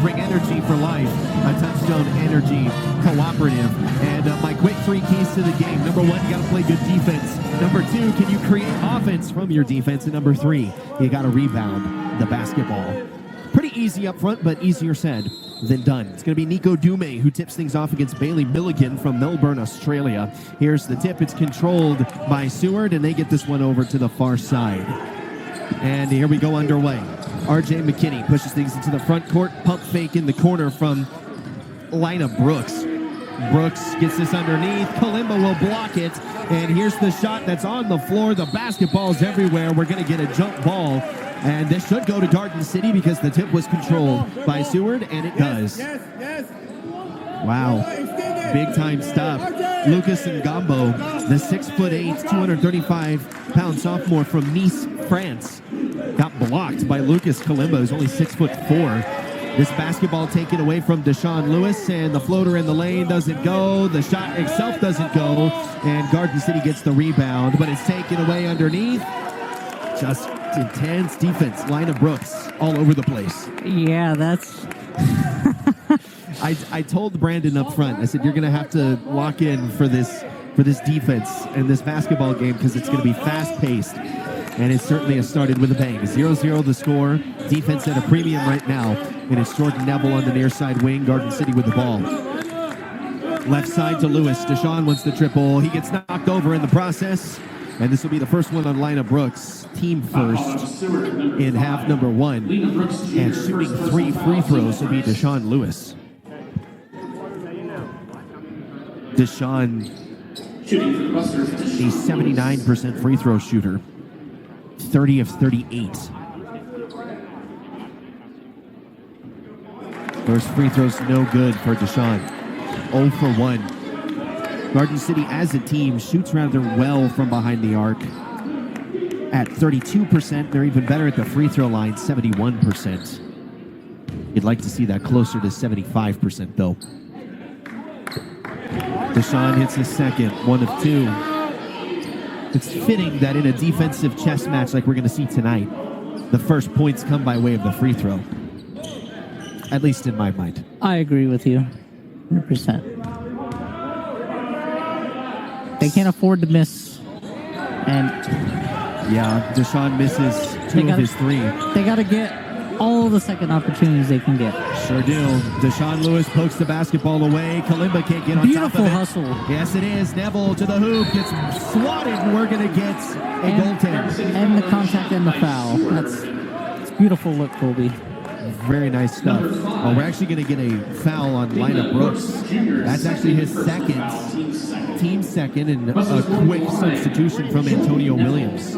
Bring energy for life, a Touchstone Energy cooperative. And my quick 3 keys to the game. Number 1, you got to play good defense. Number 2, can you create offense from your defense? And number 3, you got to rebound the basketball. Pretty easy up front, but easier said than done. It's going to be Nico Dume who tips things off against Bailey Milligan from Melbourne, Australia. Here's the tip. It's controlled by Seward, and they get this one over to the far side. And here we go underway. RJ McKinney pushes things into the front court. Pump fake in the corner from Lina Brooks. Brooks gets this underneath. Kalimba will block it. And here's the shot that's on the floor. The basketball's everywhere. We're going to get a jump ball. And this should go to Garden City because the tip was controlled by Seward, and it does. Wow. Big time stop. Lucas Ngambo, the 6'8", 235-pound sophomore from Nice, France, got blocked by Lucas Kalimba, who's only 6'4". This basketball taken away from Deshaun Lewis, and the floater in the lane doesn't go. The shot itself doesn't go, and Garden City gets the rebound, but it's taken away underneath. Just intense defense. Lina Brooks all over the place. Yeah, that's... I told Brandon up front, I said, you're going to have to lock in for this defense and this basketball game because it's going to be fast-paced. And it certainly has started with a bang. 0-0 the score. Defense at a premium right now. And it's Jordan Neville on the near side wing. Garden City with the ball. Left side to Lewis. Deshaun wants the triple. He gets knocked over in the process. And this will be the first one on Lina Brooks. Team first in half number 1. And shooting 3 free throws will be Deshaun Lewis. Deshaun, a 79% free throw shooter. 30 of 38. First free throws no good for Deshaun. 0 for 1. Garden City as a team shoots rather well from behind the arc. At 32%, they're even better at the free throw line, 71%. You'd like to see that closer to 75% though. Deshaun hits his second, 1 of 2. It's fitting that in a defensive chess match like we're going to see tonight, the first points come by way of the free throw. At least in my mind. I agree with you, 100%. They can't afford to miss. And yeah, Deshaun misses 2 of his 3. They got to get all the second opportunities they can get. Sure do. Deshaun Lewis pokes the basketball away. Kalimba can't get on Beautiful top of it. hustle. Yes, it is. Neville to the hoop. Gets swatted, and we're going to get a goaltend. And the contact and the foul. That's beautiful look, Colby. Very nice stuff. Oh, we're actually going to get a foul on Lina Brooks. That's actually his second, team second, and a quick substitution from Antonio Williams.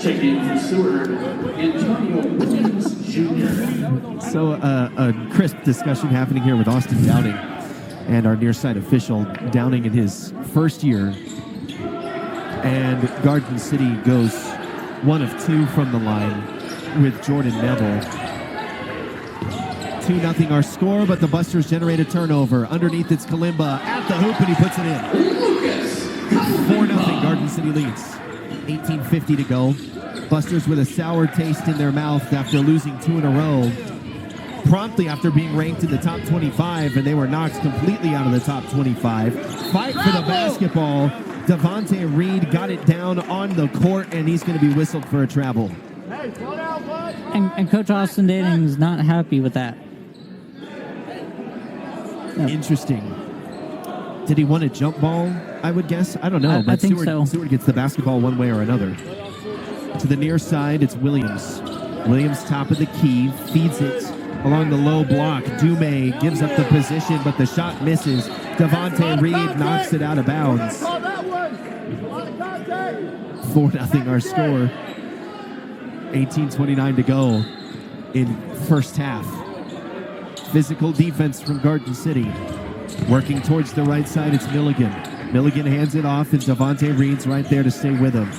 Checking in for Seward, Antonio Williams Jr. So a crisp discussion happening here with Austin Downing and our near side official. Downing in his first year, and Garden City goes 1 of 2 from the line with Jordan Neville. 2-0 our score, but the Busters generate a turnover. Underneath it's Kalimba at the hoop, and he puts it in. 4-0 Garden City leads. 18:50 to go. Busters with a sour taste in their mouth after losing 2 in a row. Promptly after being ranked in the top 25, and they were knocked completely out of the top 25. Fight for the basketball. Devontae Reed got it down on the court, and he's going to be whistled for a travel. And Coach Austin Danning's not happy with that. Interesting. Did he want a jump ball, I would guess? I don't know. I think so. Seward gets the basketball one way or another. To the near side, it's Williams. Williams top of the key, feeds it along the low block. Dume gives up the position, but the shot misses. Devontae Reed knocks it out of bounds. 4-0 our score. 18:29 to go in first half. Physical defense from Garden City. Working towards the right side, it's Milligan. Milligan hands it off, and Devontae Reed's right there to stay with him.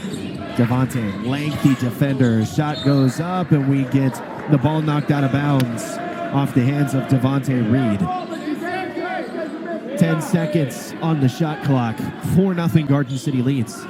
Devontae, lengthy defender. Shot goes up, and we get the ball knocked out of bounds off the hands of Devontae Reed. 10 seconds on the shot clock. 4-0 Garden City leads.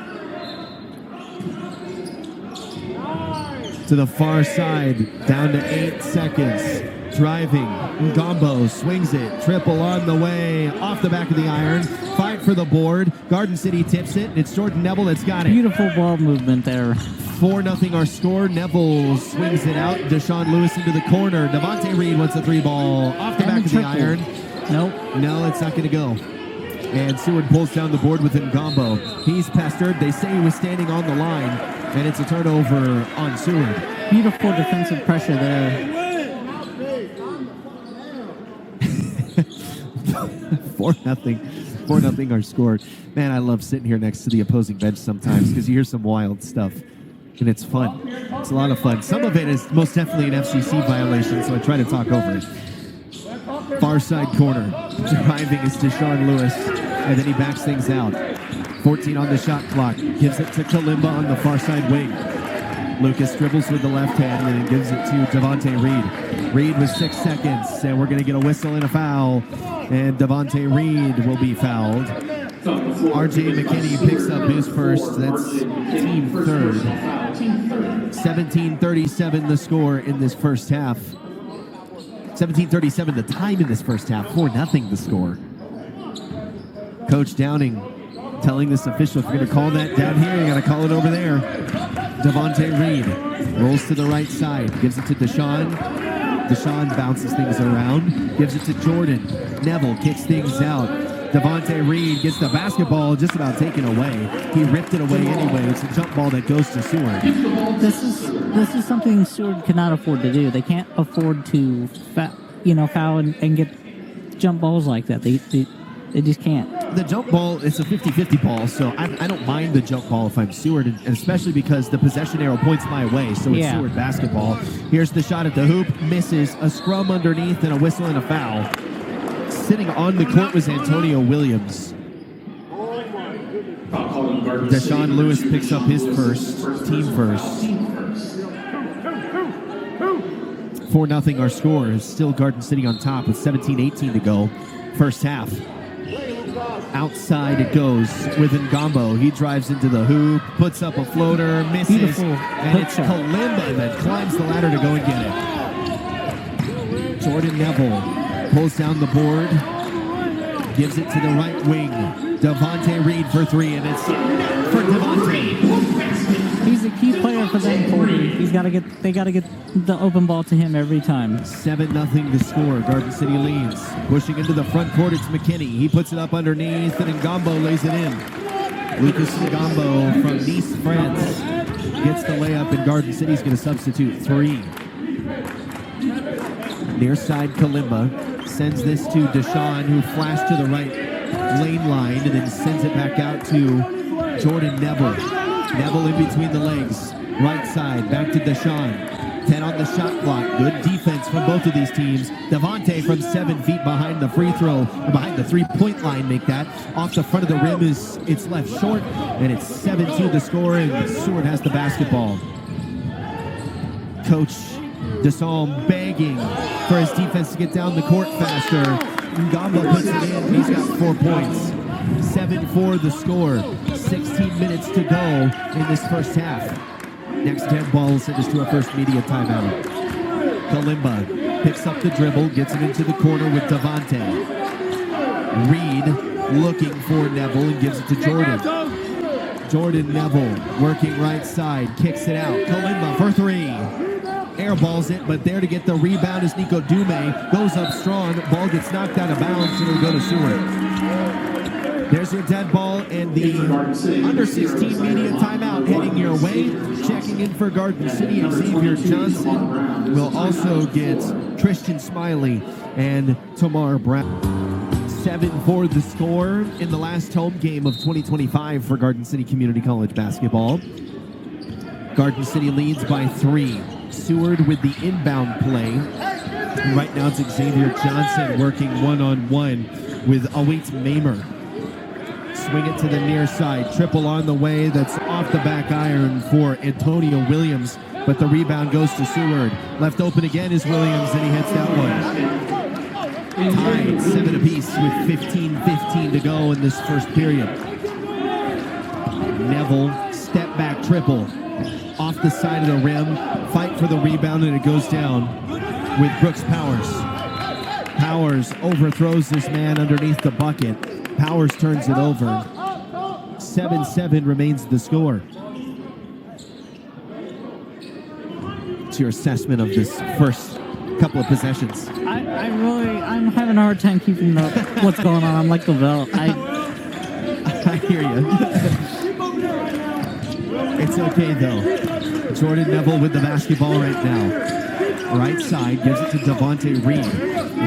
To the far side, down to 8 seconds. Driving, Ngombo swings it, triple on the way, off the back of the iron, fight for the board. Garden City tips it, and it's Jordan Neville that's got it. Beautiful ball movement there. 4-0 our score. Neville swings it out. Deshaun Lewis into the corner. Devontae Reed wants a 3-ball off the back of the iron. Nope. No, it's not going to go. And Seward pulls down the board with Ngombo. He's pestered. They say he was standing on the line, and it's a turnover on Seward. Beautiful defensive pressure there. 4-0 our score. Man, I love sitting here next to the opposing bench sometimes because you hear some wild stuff, and it's fun. It's a lot of fun. Some of it is most definitely an FCC violation, so I try to talk over it. Far side corner. Driving is Deshaun Lewis, and then he backs things out. 14 on the shot clock. Gives it to Kalimba on the far side wing. Lucas dribbles with the left hand and then gives it to Devontae Reed. Reed with 6 seconds, and we're going to get a whistle and a foul. And Devontae Reed will be fouled. RJ McKinney picks up his first. That's team third. 17:37 the score in this first half. 17:37 the time in this first half. 4-0 the score. Coach Downing telling this official, if you're going to call that down here, you got to call it over there. Devontae Reed rolls to the right side, gives it to Deshaun. Deshaun bounces things around, gives it to Jordan. Neville kicks things out. Devontae Reed gets the basketball just about taken away. He ripped it away anyway. It's a jump ball that goes to Seward. This is something Seward cannot afford to do. They can't afford to foul and get jump balls like that. They just can't. The jump ball, it's a 50-50 ball, so I don't mind the jump ball if I'm Seward, and especially because the possession arrow points my way, so it's Seward basketball. Here's the shot at the hoop, misses, a scrum underneath, and a whistle and a foul. Sitting on the court was Antonio Williams. Deshaun Lewis picks up his first, team first. 4-0 our score. Is still Garden City on top with 17:18 to go. First half. Outside it goes with Ngombo. He drives into the hoop, puts up a floater, misses, Beautiful. and it's Kalimba that climbs the ladder to go and get it. Jordan Neville pulls down the board, gives it to the right wing. Devontae Reed for 3, and it's for Devontae. He's a key player for them, Corey. They got to get the open ball to him every time. 7-0 the score. Garden City leads. Pushing into the front court, it's McKinney. He puts it up underneath, and Ngombo lays it in. Lucas Ngombo from Nice, France, gets the layup, and Garden City's going to substitute 3. Near side, Kalimba sends this to Deshaun, who flashed to the right lane line, and then sends it back out to Jordan Neville. Neville in between the legs. Right side, back to Deshaun. 10 on the shot clock. Good defense from both of these teams. Devontae from 7 feet behind the free throw, or behind the three-point line, make that. Off the front of the rim it's left short, and it's 7-2 the score, and Seward has the basketball. Coach Desalm begging for his defense to get down the court faster. Ngombo puts it in. He's got 4 points. 7-4 the score. 16 minutes to go in this first half. Next 10 ball will send us to our first media timeout. Kalimba picks up the dribble, gets it into the corner with Devontae. Reed looking for Neville and gives it to Jordan. Jordan Neville working right side, kicks it out. Kalimba for 3. Airballs it, but there to get the rebound is Nico Dume. Goes up strong, ball gets knocked out of bounds, and it'll go to Seward. There's your dead ball, and the under 16 media timeout heading your way. Checking in for Garden City, Xavier Johnson. Will also get Tristan Smiley and Tamar Brown. 7-4 the score in the last home game of 2025 for Garden City Community College basketball. Garden City leads by 3. Seward with the inbound play. And right now it's Xavier Johnson working one-on-one with Await Mamer. Swing it to the near side. Triple on the way. That's off the back iron for Antonio Williams. But the rebound goes to Seward. Left open again is Williams, and he hits that one. Tied 7 apiece with 15:15 to go in this first period. Neville, step back triple. Off the side of the rim, fight for the rebound, and it goes down with Brooks Powers. Powers overthrows this man underneath the bucket. Powers turns it over. 7-7 remains the score. What's your assessment of this first couple of possessions? I'm having a hard time keeping up what's going on. I'm like the belt. I hear you. It's okay, though. Jordan Neville with the basketball right now. Right side, gives it to Devontae Reed.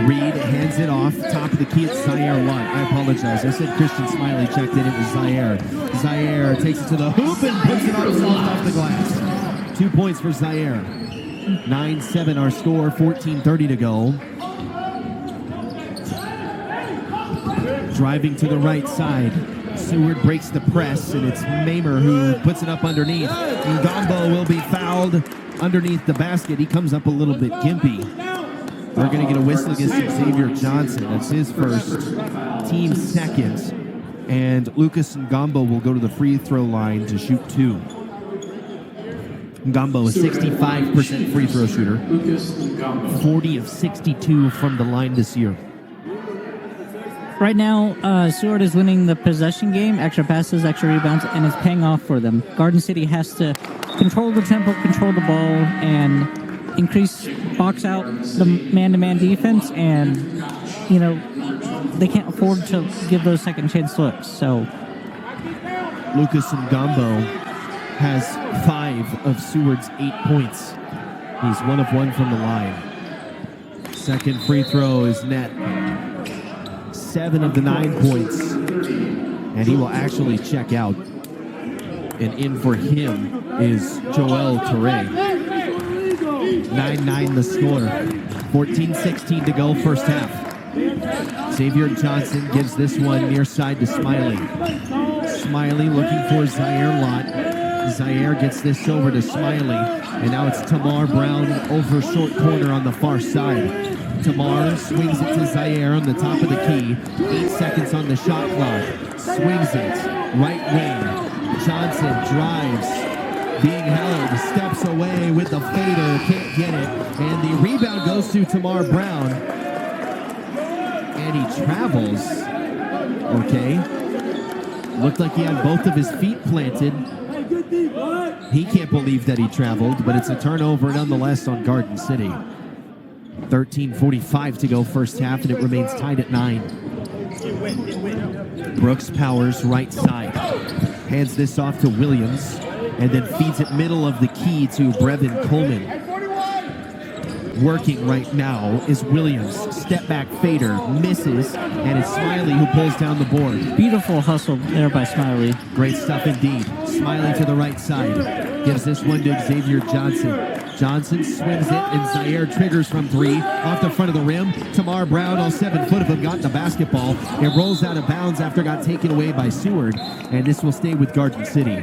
Reed hands it off. Top of the key, it's Zaire Lutt. I apologize. I said Christian Smiley checked in. It was Zaire. Zaire takes it to the hoop and puts it off the glass. 2 points for Zaire. 9-7 our score, 14:30 to go. Driving to the right side. Seward breaks the press, and it's Mamer who puts it up underneath. Ngombo will be fouled underneath the basket. He comes up a little bit gimpy. We're going to get a whistle against Xavier Johnson. That's his first, team second. And Lucas Ngombo will go to the free throw line to shoot 2. Ngombo, a 65% free throw shooter. 40 of 62 from the line this year. Right now, Seward is winning the possession game, extra passes, extra rebounds, and it's paying off for them. Garden City has to control the tempo, control the ball, and increase box out the man-to-man defense, and, you know, they can't afford to give those second chance looks. So Lucas Ngombo has 5 of Seward's 8 points. He's 1 of 1 from the line. Second free throw is net. 7 of the 9 points. And he will actually check out. And in for him is Joel Toure. 9-9 the score. 14-16 to go first half. Xavier Johnson gives this one near side to Smiley. Smiley looking for Zaire Lott. Zaire gets this over to Smiley. And now it's Tamar Brown over short corner on the far side. Tamar swings it to Zaire on the top of the key. 8 seconds on the shot clock. Swings it. Right wing. Johnson drives. Being held. Steps away with the fader. Can't get it. And the rebound goes to Tamar Brown. And he travels. Okay. Looked like he had both of his feet planted. He can't believe that he traveled, but it's a turnover nonetheless on Garden City. 13:45 to go first half, and it remains tied at 9. Brooks Powers, right side. Hands this off to Williams, and then feeds it middle of the key to Brevin Coleman. Working right now is Williams. Step back fader, misses, and it's Smiley who pulls down the board. Beautiful hustle there by Smiley. Great stuff indeed. Smiley to the right side. Gives this one to Xavier Johnson. Johnson swings it, and Zaire triggers from 3. Off the front of the rim. Tamar Brown, all 7 foot of him, got the basketball. It rolls out of bounds after it got taken away by Seward, and this will stay with Garden City.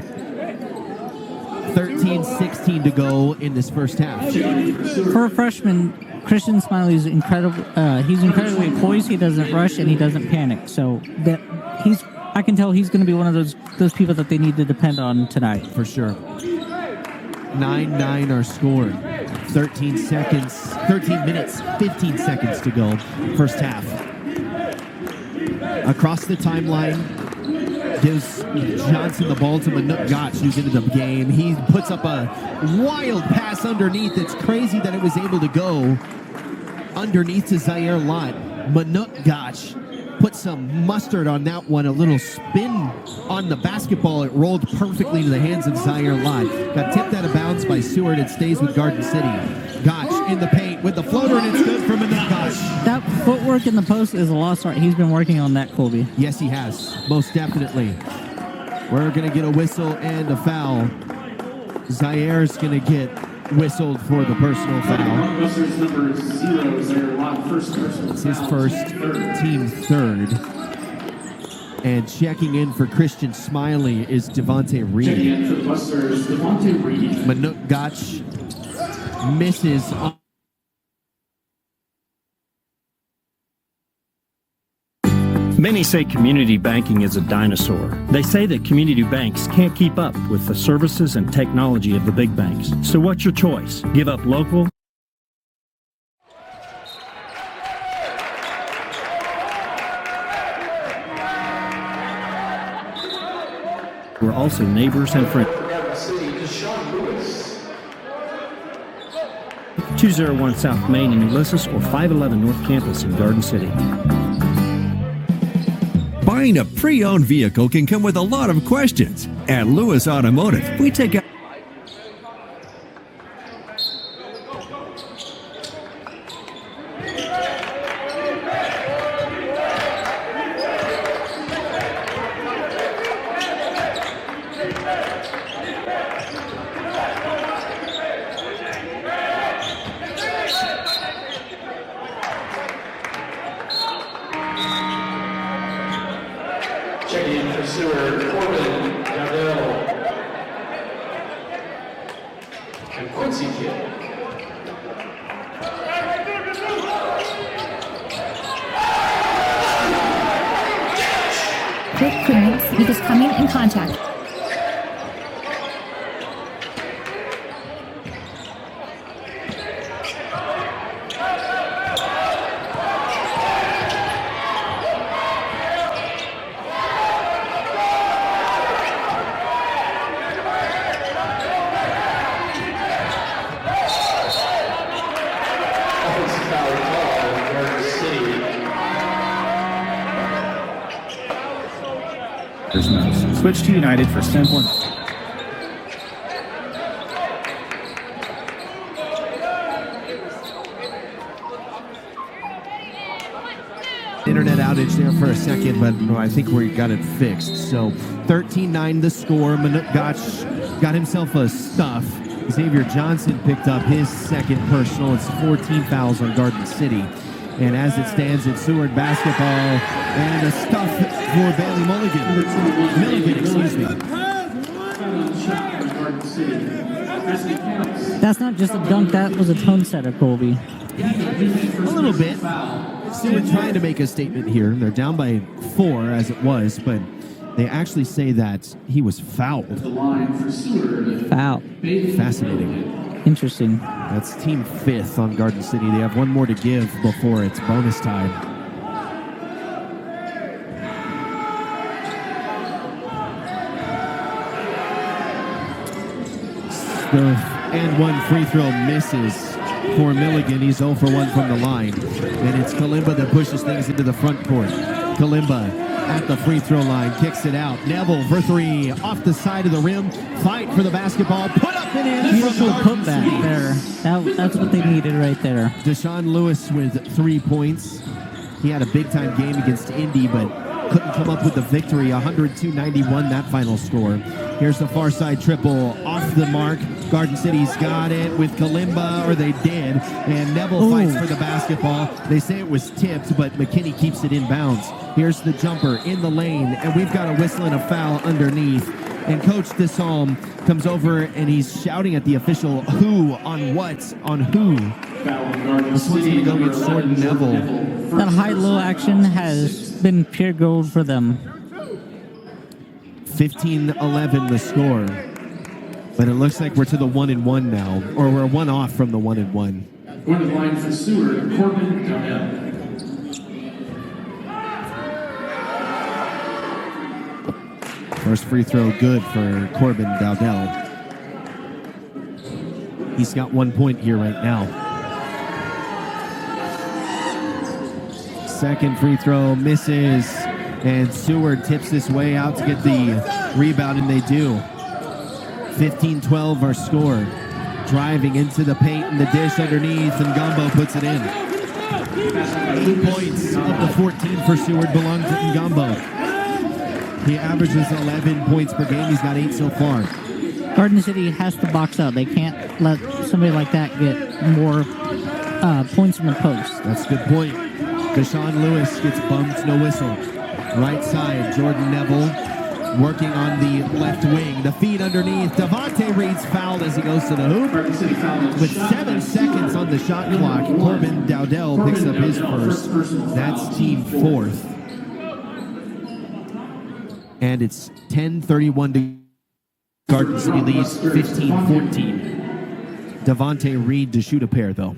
13-16 to go in this first half. For a freshman, Christian Smiley is incredible. He's incredibly poised. He doesn't rush and he doesn't panic. So that I can tell he's going to be one of those people that they need to depend on tonight. For sure. 9-9 our score. 13 minutes, 15 seconds to go. First half. Across the timeline. Gives Johnson the ball to Manuk Gotch, who's into the game. He puts up a wild pass underneath. It's crazy that it was able to go underneath to Zaire Lott. Manuk Gotch put some mustard on that one. A little spin on the basketball. It rolled perfectly into the hands of Zaire Lott. Got tipped out of bounds by Seward. It stays with Garden City. Gotch in the paint with the floater, and it's good for Manuk Gotch. That footwork in the post is a lost art. He's been working on that, Colby. Yes, he has. Most definitely. We're going to get a whistle and a foul. Zaire's going to get whistled for the personal foul. It's his first, team third. And checking in for Christian Smiley is Devontae Reed. Manuk Gotch misses on Many say community banking is a dinosaur. They say that community banks can't keep up with the services and technology of the big banks. So what's your choice? Give up local? We're also neighbors and friends. 201 South Main in Ulysses or 511 North Campus in Garden City. Buying a pre-owned vehicle can come with a lot of questions. At Lewis Automotive, we take a Checking in for Seward, Corbin, Gabriel, and Quincy Kidd. Quick clearance because coming in contact. Offensive foul call, Garden City. Switch to United for sample. Internet outage there for a second, but no, I think we got it fixed. So 13-9 the score. Gotch got himself a stuff. Xavier Johnson picked up his second personal. It's 14 fouls on Garden City. And as it stands, it's Seward basketball and a stuff for Bailey Milligan, excuse me. That's not just a dunk, that was a tone setter, Colby. A little bit. Seward trying to make a statement here. They're down by 4 as it was, but they actually say that he was fouled. The line for Seward. Foul. Fascinating. Interesting. That's team 5th on Garden City. They have one more to give before it's bonus time. The and one free throw misses for Milligan. He's 0 for 1 from the line. And it's Kalimba that pushes things into the front court. Kalimba at the free throw line, kicks it out. Neville for 3, off the side of the rim. Fight for the basketball. Put up and in. Beautiful putback there. That's what they needed right there. Deshaun Lewis with 3 points. He had a big-time game against Indy, but couldn't come up with the victory. 102-91, that final score. Here's the far side triple off the mark. Garden City's got it with Kalimba, or they did. And Neville fights for the basketball. They say it was tipped, but McKinney keeps it in bounds. Here's the jumper in the lane, and we've got a whistle and a foul underneath. And Coach DeSalm comes over, and he's shouting at the official, who on what on who. This one's going to go against Jordan Neville. That high-low action has been pure gold for them. 15-11 the score. But it looks like we're to the 1-1 now, or we're 1 off from the 1-1. Going to the line for Seward, Corbin Donnell. First free throw good for Corbin Dowdell. He's got 1 point here right now. Second free throw misses, and Seward tips this way out to get the rebound, and they do. 15-12 our score. Driving into the paint and the dish underneath, and Ngombo puts it in. 8 points of the 14 for Seward belong to Ngombo. He averages 11 points per game. He's got 8 so far. Garden City has to box out. They can't let somebody like that get more points in the post. That's a good point. Deshaun Lewis gets bumped, no whistle. Right side, Jordan Neville working on the left wing. The feed underneath. Devontae Reed's fouled as he goes to the hoop. With 7 seconds on the shot clock, Corbin Dowdell picks up his first. That's team 4th. And it's 10-31 to Garden City leads 15-14. Devontae Reed to shoot a pair, though.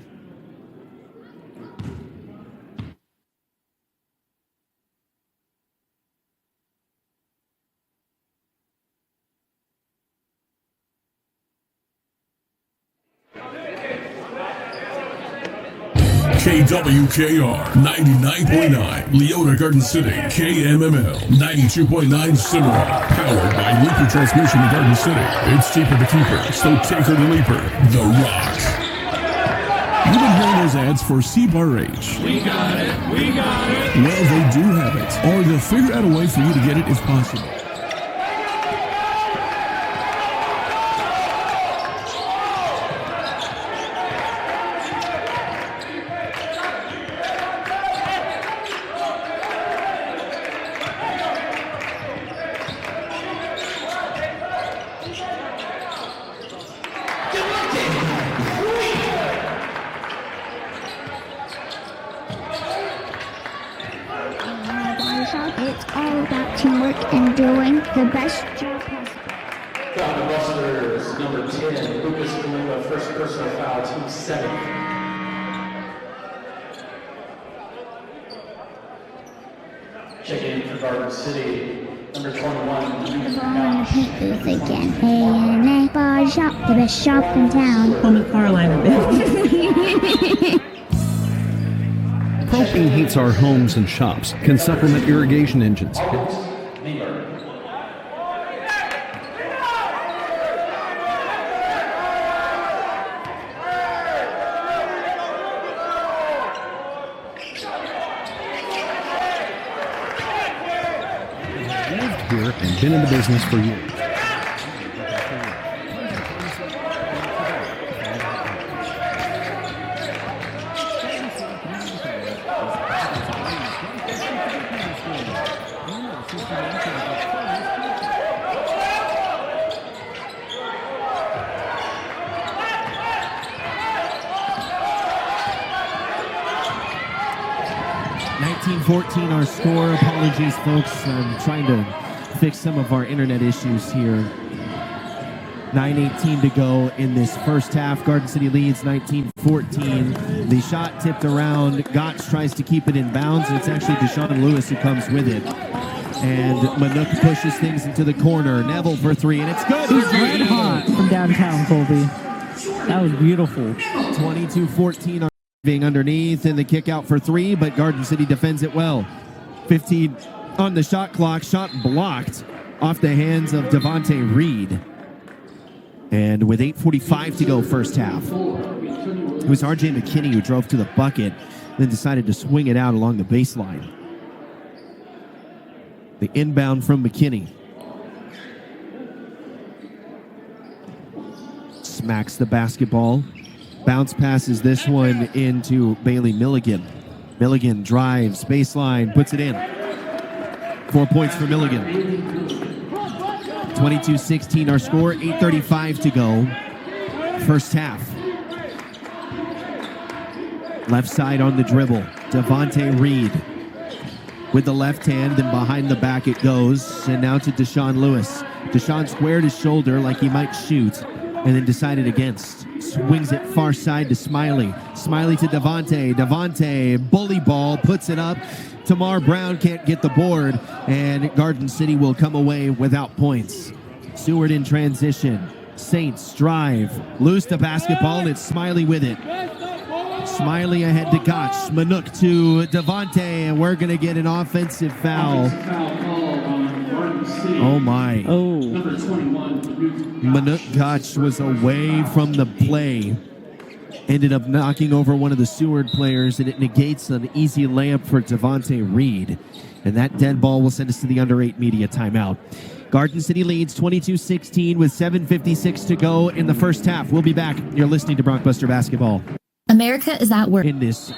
KWKR 99.9 Leona Garden City, KMML 92.9 Seward, powered by Leaper Transmission in Garden City. It's cheaper to keep her, so take her to Leaper, The Rock. You've been hearing those ads for C-Bar-H. We got it. We got it. Well, they do have it, or they'll figure out a way for you to get it if possible. It's all about teamwork and doing the best job possible. Foul Busters, number 10, Lucas Galuma, first personal foul, team 7. Check in for Garden City, number 21, The ball in the paint booth again. A&A Body Shop, the best shop in town. On the car line a bit. Propane heats our homes and shops, can supplement irrigation engines. Lived here and been in the business for years. Our score. Apologies, folks. I'm trying to fix some of our internet issues here. 9:18 to go in this first half. Garden City leads 19-14. The shot tipped around. Gotch tries to keep it in bounds, and it's actually Deshaun Lewis who comes with it. And Manook pushes things into the corner. Neville for three, and it's good. He's red hot from downtown, Colby. That was beautiful. 22-14 being underneath, and the kick out for three, but Garden City defends it well. 15 on the shot clock. Shot blocked off the hands of Devontae Reed. And with 8:45 to go first half, it was RJ McKinney who drove to the bucket, then decided to swing it out along the baseline. The inbound from McKinney. Smacks the basketball. Bounce passes this one into Bailey Milligan. Milligan drives, baseline, puts it in. 4 points for Milligan. 22-16 our score, 8:35 to go. First half. Left side on the dribble. Devontae Reed with the left hand, then behind the back it goes. And now to Deshaun Lewis. Deshaun squared his shoulder like he might shoot, and then decided against. Swings it far side to Smiley. Smiley to Devontae. Devontae, bully ball, puts it up. Tamar Brown can't get the board, and Garden City will come away without points. Seward in transition. Saints drive. Lose the basketball, and it's Smiley with it. Smiley ahead to Gotch. Manook to Devontae, and we're going to get an offensive foul. Oh, my. Oh. Number 21, Manook Gotch was away from the play. Ended up knocking over one of the Seward players, and it negates an easy layup for Devontae Reed. And that dead ball will send us to the under 8 media timeout. Garden City leads 22-16 with 7:56 to go in the first half. We'll be back. You're listening to Brockbuster Basketball. America is at work. In this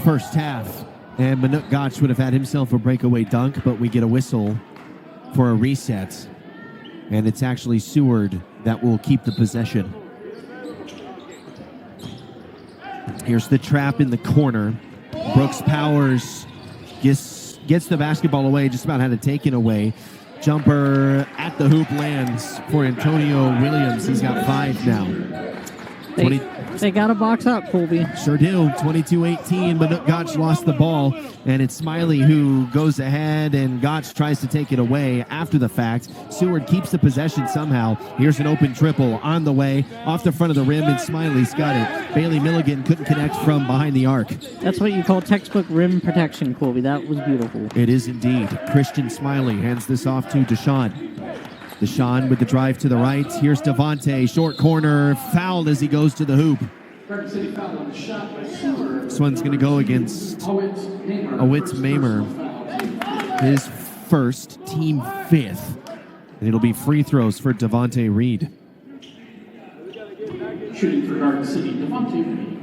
first half. And Manook Gotch would have had himself a breakaway dunk, but we get a whistle for a reset. And it's actually Seward that will keep the possession. Here's the trap in the corner. Brooks Powers gets the basketball away, just about had it taken away. Jumper at the hoop lands for Antonio Williams. He's got 5 now. They got to box up, Colby. Sure do. 22-18, but Gotch lost the ball, and it's Smiley who goes ahead, and Gotch tries to take it away after the fact. Seward keeps the possession somehow. Here's an open triple on the way, off the front of the rim, and Smiley's got it. Bailey Milligan couldn't connect from behind the arc. That's what you call textbook rim protection, Colby. That was beautiful. It is indeed. Christian Smiley hands this off to Deshaun. Deshaun with the drive to the right. Here's Devontae, short corner, fouled as he goes to the hoop. This one's going to go against Owitz Mamer. His first, team 5th. And it'll be free throws for Devontae Reed. Shooting for Gardencity, Devontae Reed.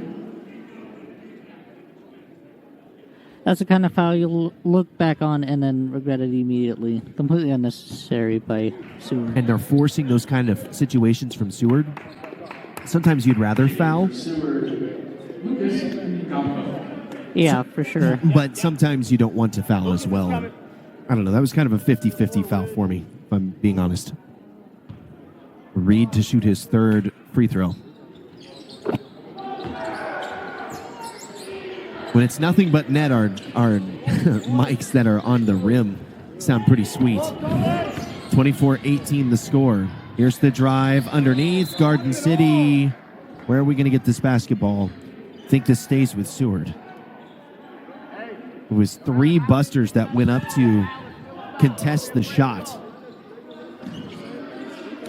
That's the kind of foul you look back on and then regret it immediately. Completely unnecessary by Seward. And they're forcing those kind of situations from Seward. Sometimes you'd rather foul. Yeah, for sure. But sometimes you don't want to foul as well. I don't know. That was kind of a 50-50 foul for me, if I'm being honest. Reed to shoot his 3rd free throw. When it's nothing but net, our mics that are on the rim sound pretty sweet. 24-18 the score. Here's the drive underneath. Garden City. Where are we going to get this basketball? I think this stays with Seward. It was 3 busters that went up to contest the shot.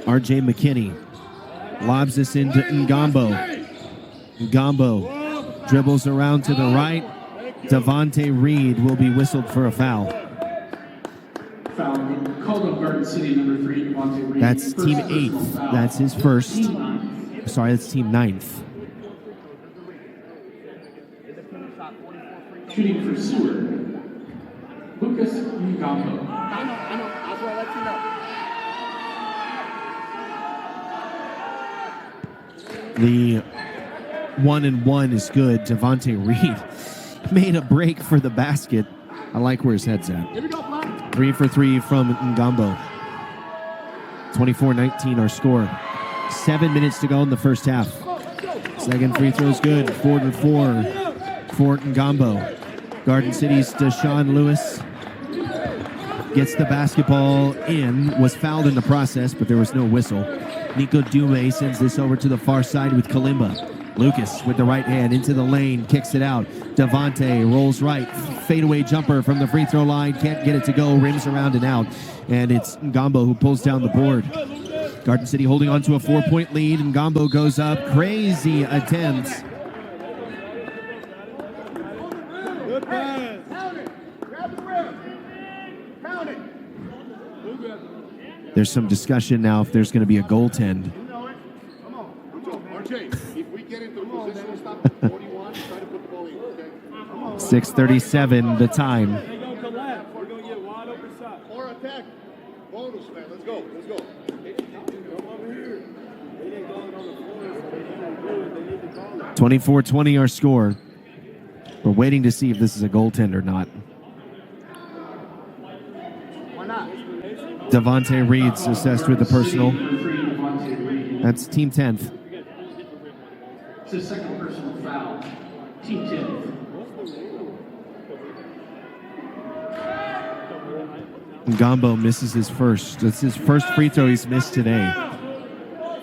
R.J. McKinney lobs this into Ngambo. Ngambo dribbles around to the right. Devontae Reed will be whistled for a foul. Foul called on Garden City, number 3, Devontae Reed. That's team 8th. That's his first. Sorry, that's team 9th. Shooting for Seward, Lucas Ngambo. I know. That's what I let you know. The 1-and-1 is good. Devontae Reed made a break for the basket. I like where his head's at. 3 for 3 from Ngambo. 24-19 our score. 7 minutes to go in the first half. Second free throw's good. 4-4 for Ngambo. Garden City's Deshaun Lewis gets the basketball in. Was fouled in the process, but there was no whistle. Nico Dume sends this over to the far side with Kalimba. Lucas with the right hand into the lane, kicks it out. Devontae rolls right, fadeaway jumper from the free throw line, can't get it to go, rims around and out. And it's Ngambo who pulls down the board. Garden City holding on to a 4-point lead. Ngambo goes up, crazy attempt. Good pass. Pound it. Grab the rim. Pound it. There's some discussion now if there's going to be a goaltend. Come on. RJ, if we get into a position to stop 41, try to put the ball in, okay? 6:37 the time. Or attack. Bonus, man. Let's go. 24-20 our score. We're waiting to see if this is a goaltend or not. Why not? Devontae Reed's assessed with the personal. That's team 10th. It's his second personal foul. Team 10th. Ngambo misses his first. That's his first free throw he's missed today.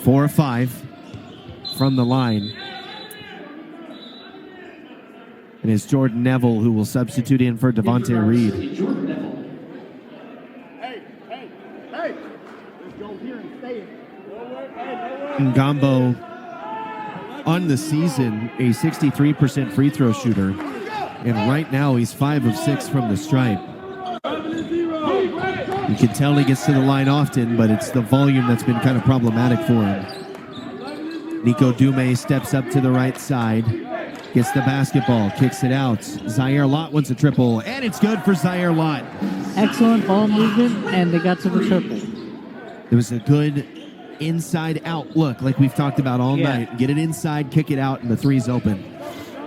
4 of 5 from the line. And it's Jordan Neville who will substitute in for Devontae Reed. Hey. Let's go here and stay it. Ngambo on the season a 63% free throw shooter. And right now he's 5 of 6 from the stripe. You can tell he gets to the line often, but it's the volume that's been kind of problematic for him. Nico Dume steps up to the right side, gets the basketball, kicks it out. Zaire Lott wants a triple, and it's good for Zaire Lott. Excellent ball movement, and they got to the triple. There was a good inside-out look, like we've talked about all night. Get it inside, kick it out, and the three's open.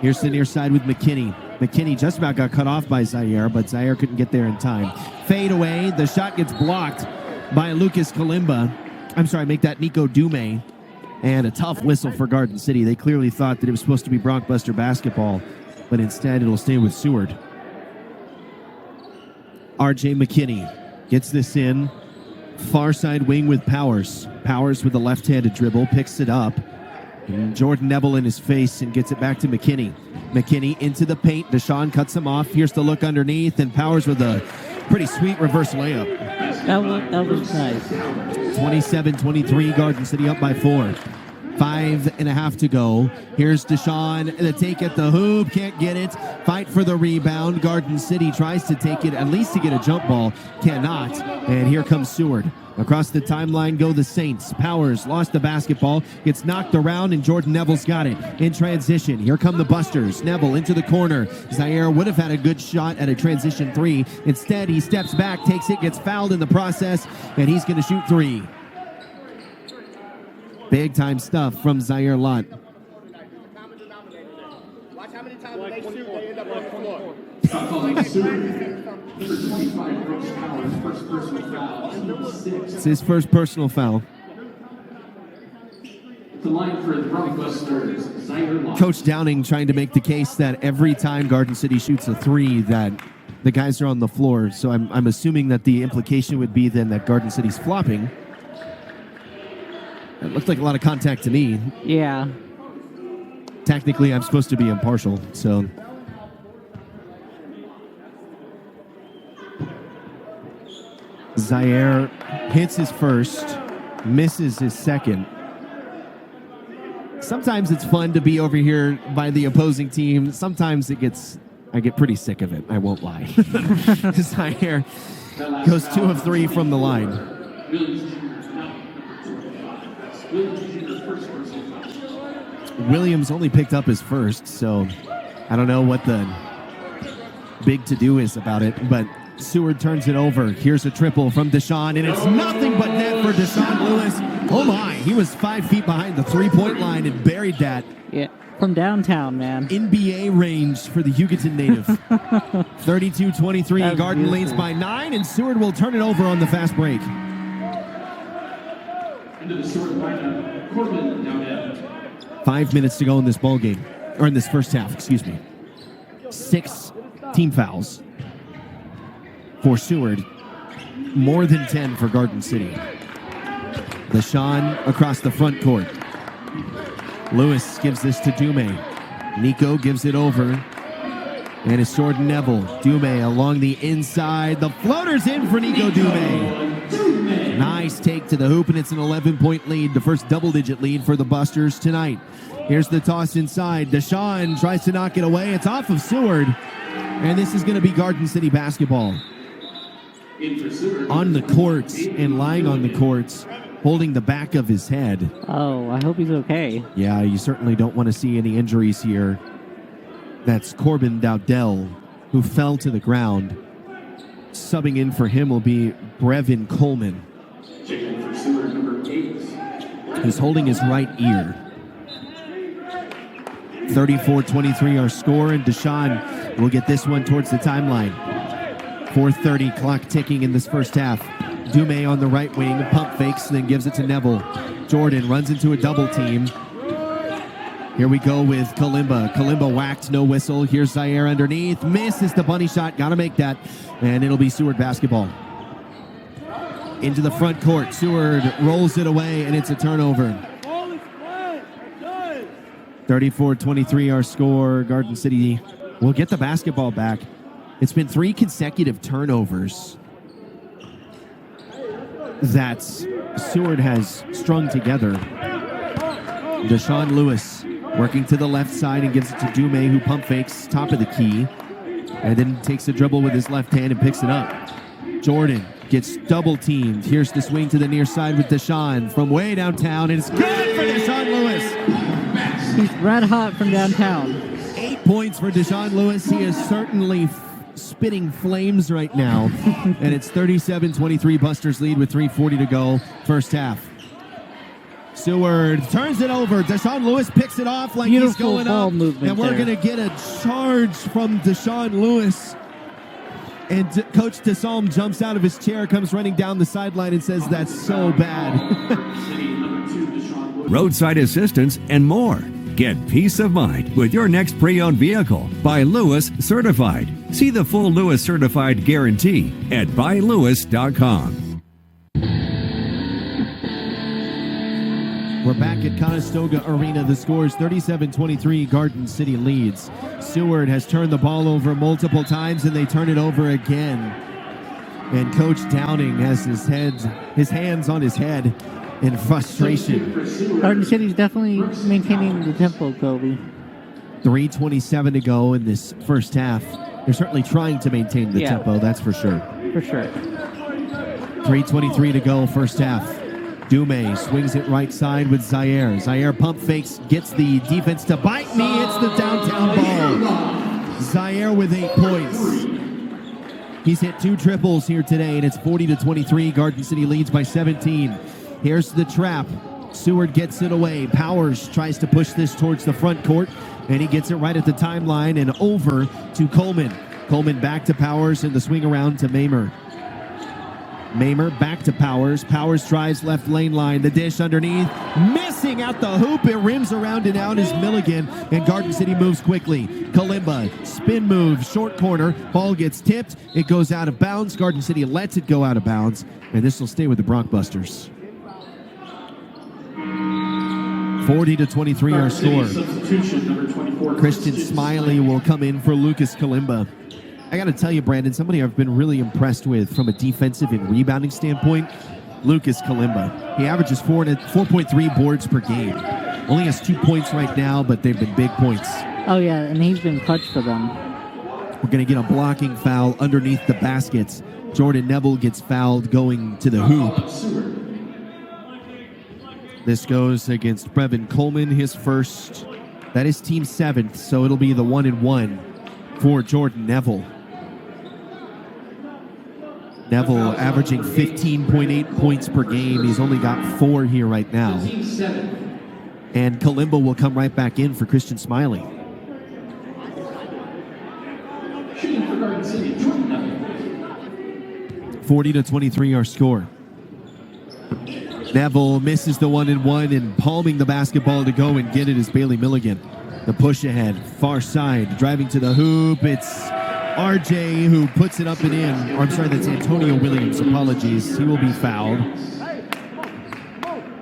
Here's the near side with McKinney. McKinney just about got cut off by Zaire, but Zaire couldn't get there in time. Fade away. The shot gets blocked by Lucas Kalimba. I'm sorry, make that Nico Dume. And a tough whistle for Garden City. They clearly thought that it was supposed to be Brockbuster basketball, but instead it'll stay with Seward. RJ McKinney gets this in. Far side wing with Powers. Powers with a left-handed dribble, picks it up. And Jordan Neville in his face and gets it back to McKinney. McKinney into the paint. Deshaun cuts him off. Here's the look underneath, and Powers with a pretty sweet reverse layup. That was nice. 27-23, Garden City up by 4. 5.5 to go. Here's Deshaun. The take at the hoop. Can't get it. Fight for the rebound. Garden City tries to take it, at least to get a jump ball. Cannot. And here comes Seward. Across the timeline go the Saints. Powers lost the basketball. Gets knocked around, and Jordan Neville's got it. In transition, here come the Busters. Neville into the corner. Zaire would have had a good shot at a transition 3. Instead, he steps back, takes it, gets fouled in the process, and he's going to shoot 3. Big time stuff from Zaire Lott. Watch how many times they shoot, they end up on the floor. It's his first personal foul. The line for the Brockbusters, Zaire Lott. Coach Downing trying to make the case that every time Garden City shoots a 3 that the guys are on the floor. So I'm assuming that the implication would be then that Garden City's flopping. It looked like a lot of contact to me. Yeah. Technically, I'm supposed to be impartial, so. Zaire hits his first, misses his second. Sometimes it's fun to be over here by the opposing team. Sometimes I get pretty sick of it, I won't lie. Zaire goes 2 of 3 from the line. Williams only picked up his first, so I don't know what the big to-do is about it, but Seward turns it over. Here's a triple from Deshaun, and it's nothing but net for Deshaun Lewis. Oh my, he was 5 feet behind the three-point line and buried that. Yeah, from downtown, man. NBA range for the Hugoton native. 32-23, Garden leads by 9, and Seward will turn it over on the fast break. Into the Seward lineup, Corbin down there. 5 minutes to go in this ball game, or in this first half, excuse me. 6 team fouls for Seward, more than 10 for Garden City. Deshaun across the front court. Lewis gives this to Dume. Nico gives it over, and it's Jordan Neville. Dume along the inside. The floater's in for Nico Dume. Nice take to the hoop, and it's an 11-point lead, the first double-digit lead for the Busters tonight. Here's the toss inside. Deshaun tries to knock it away. It's off of Seward, and this is going to be Garden City basketball. On the courts and lying on the courts, holding the back of his head. Oh, I hope he's okay. Yeah, you certainly don't want to see any injuries here. That's Corbin Dowdell, who fell to the ground. Subbing in for him will be Brevin Coleman, who's holding his right ear. 34-23 our score, and Deshaun will get this one towards the timeline. 4:30 clock ticking in this first half. Dume on the right wing, pump fakes, then gives it to Neville. Jordan runs into a double team. Here we go with Kalimba. Kalimba whacked, no whistle. Here's Zaire underneath. Misses the bunny shot. Got to make that. And it'll be Seward basketball. Into the front court. Seward rolls it away, and it's a turnover. 34-23 our score. Garden City will get the basketball back. It's been 3 consecutive turnovers that Seward has strung together. Deshaun Lewis working to the left side and gives it to Dume, who pump fakes top of the key and then takes a dribble with his left hand and picks it up. Jordan gets double teamed. Here's the swing to the near side with Deshaun from way downtown, and it's good for Deshaun Lewis. He's red hot from downtown. 8 points for Deshaun Lewis. He is certainly spitting flames right now. And it's 37-23 Busters lead with 3:40 to go first half. Seward turns it over. Deshaun Lewis picks it off like Beautiful he's going ball up. movement And we're there. going to get a charge from Deshaun Lewis. And Coach DeSalm jumps out of his chair, comes running down the sideline and says, that's so bad. roadside assistance, and more. Get peace of mind with your next pre-owned vehicle by Lewis Certified. See the full Lewis Certified guarantee at buylewis.com. We're back at Conestoga Arena. The score is 37-23. Garden City leads. Seward has turned the ball over multiple times, and they turn it over again. And Coach Downing has his hands on his head in frustration. Garden City's definitely maintaining the tempo, Kobe. 3:27 to go in this first half. They're certainly trying to maintain the tempo, that's for sure. For sure. 3:23 to go, first half. Dume swings it right side with Zaire. Zaire pump fakes, gets the defense to bite me. It's the downtown ball. Zaire with 8 points. He's hit 2 triples here today, and it's 40-23. Garden City leads by 17. Here's the trap. Seward gets it away. Powers tries to push this towards the front court, and he gets it right at the timeline and over to Coleman. Coleman back to Powers, and the swing around to Mamer. Mamer back to Powers. Powers drives left lane line. The dish underneath. Missing out the hoop. It rims around and out is Milligan. And Garden City moves quickly. Kalimba. Spin move. Short corner. Ball gets tipped. It goes out of bounds. Garden City lets it go out of bounds. And this will stay with the Brockbusters. 40-23 our score. Christian Smiley will come in for Lucas Kalimba. I got to tell you, Brandon, somebody I've been really impressed with from a defensive and rebounding standpoint, Lucas Kalimba. He averages 4.3 boards per game. Only has 2 points right now, but they've been big points. Oh, yeah, and he's been clutch for them. We're going to get a blocking foul underneath the baskets. Jordan Neville gets fouled going to the hoop. This goes against Brevin Coleman, his first. That is team 7th, so it'll be the 1-1 for Jordan Neville. Neville averaging 15.8 points per game. He's only got 4 here right now. And Kalimba will come right back in for Christian Smiley. 40-23 our score. Neville misses the 1-1, and palming the basketball to go and get it is Bailey Milligan. The push ahead, far side, driving to the hoop. It's RJ who puts it up and in. Or I'm sorry, that's Antonio Williams. Apologies. He will be fouled.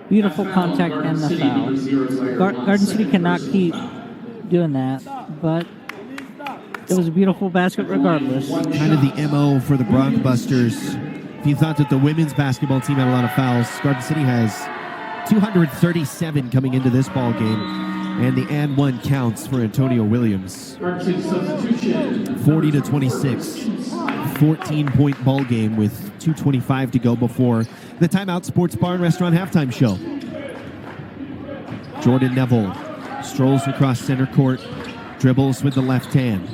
Beautiful contact and the foul. Garden City cannot keep doing that, but it was a beautiful basket regardless. Kind of the MO for the Brockbusters. If you thought that the women's basketball team had a lot of fouls, Garden City has 237 coming into this ball game. And the and one counts for Antonio Williams. 40-26. 14-point ball game with 2:25 to go before the Timeout Sports Bar and Restaurant halftime show. Jordan Neville strolls across center court, dribbles with the left hand.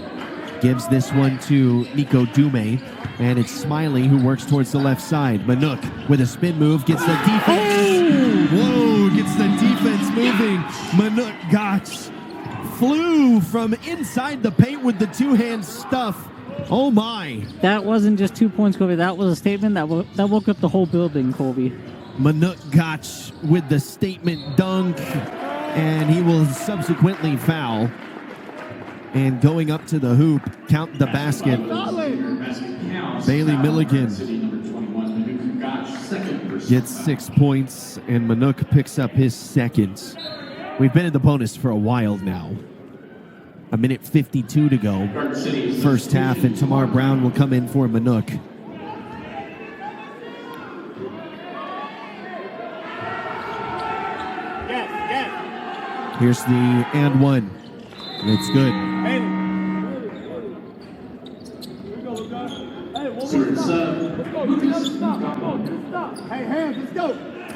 Gives this one to Nico Dume, and it's Smiley who works towards the left side. Manook with a spin move, gets the defense. Whoa, gets the defense moving. Manook Gotch flew from inside the paint with the two-hand stuff. Oh my. That wasn't just 2 points, Colby. That was a statement that woke up the whole building, Colby. Manook Gotch with the statement dunk, and he will subsequently foul. And going up to the hoop, count the basket. Bailey Milligan gets 6 points, and Manook picks up his second. We've been in the bonus for a while now. 1:52 to go. First half, and Tamar Brown will come in for Manook. Here's the and one. It's good.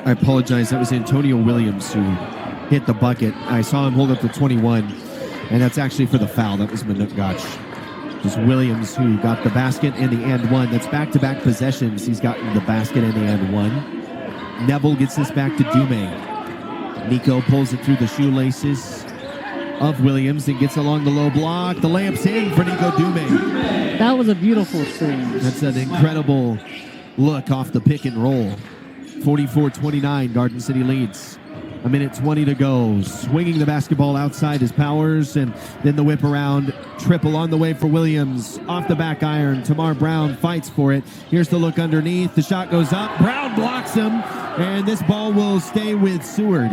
I apologize. That was Antonio Williams who hit the bucket. I saw him hold up the 21, and that's actually for the foul. That was Manook Gotch. It was Williams who got the basket and the and one. That's back-to-back possessions. He's gotten the basket and the and one. Neville gets this back to Dume. Nico pulls it through the shoelaces of Williams and gets along the low block. The layup's in for Nico Dume. That was a beautiful screen. That's an incredible look off the pick and roll. 44-29, Garden City leads. A minute 20 to go. Swinging the basketball outside his powers, and then the whip around. Triple on the way for Williams. Off the back iron. Tamar Brown fights for it. Here's the look underneath. The shot goes up. Brown blocks him, and this ball will stay with Seward.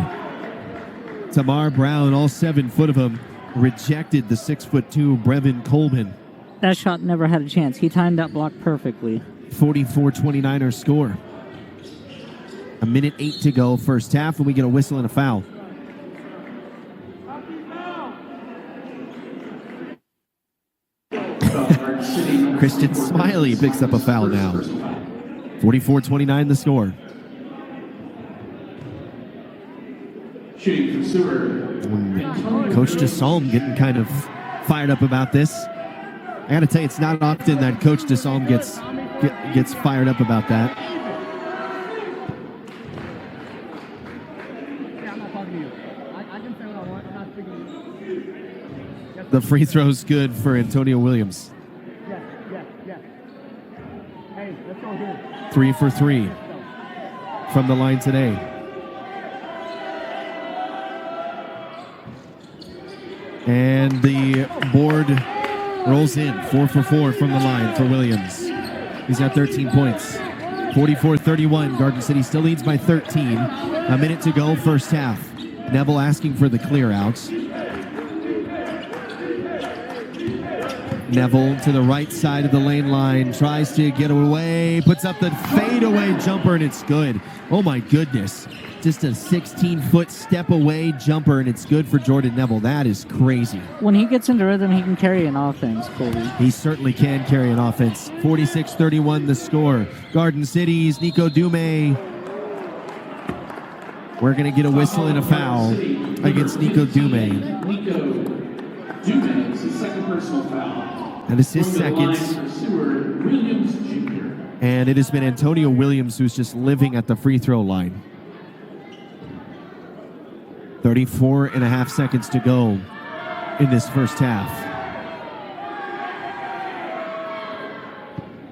Tamar Brown, all 7 foot of him, rejected the 6'2" Brevin Coleman. That shot never had a chance. He timed that block perfectly. 44-29 our score. A minute 8 to go first half, and we get a whistle and a foul. Christian Smiley picks up a foul now. 44-29 the score. Shooting from Seward. Coach DeSalm getting kind of fired up about this. I got to tell you, it's not often that Coach DeSalm gets fired up about that. The free throw's good for Antonio Williams. 3 for 3 from the line today. And the board rolls in. 4 for 4 from the line for Williams. He's got 13 points. 44-31. Garden City still leads by 13. A minute to go first half. Neville asking for the clear outs. Neville to the right side of the lane line, tries to get away, puts up the fadeaway jumper, and it's good. Oh my goodness. Just a 16-foot step away jumper, and it's good for Jordan Neville. That is crazy. When he gets into rhythm, he can carry an offense, Colby. He certainly can carry an offense. 46-31 the score. Garden City's Nico Dume. We're going to get a whistle and a foul against Nico Dume. Nico Dume is his second personal foul. That is his second. Seward Williams Jr. And it has been Antonio Williams who's just living at the free throw line. 34 and a half seconds to go in this first half.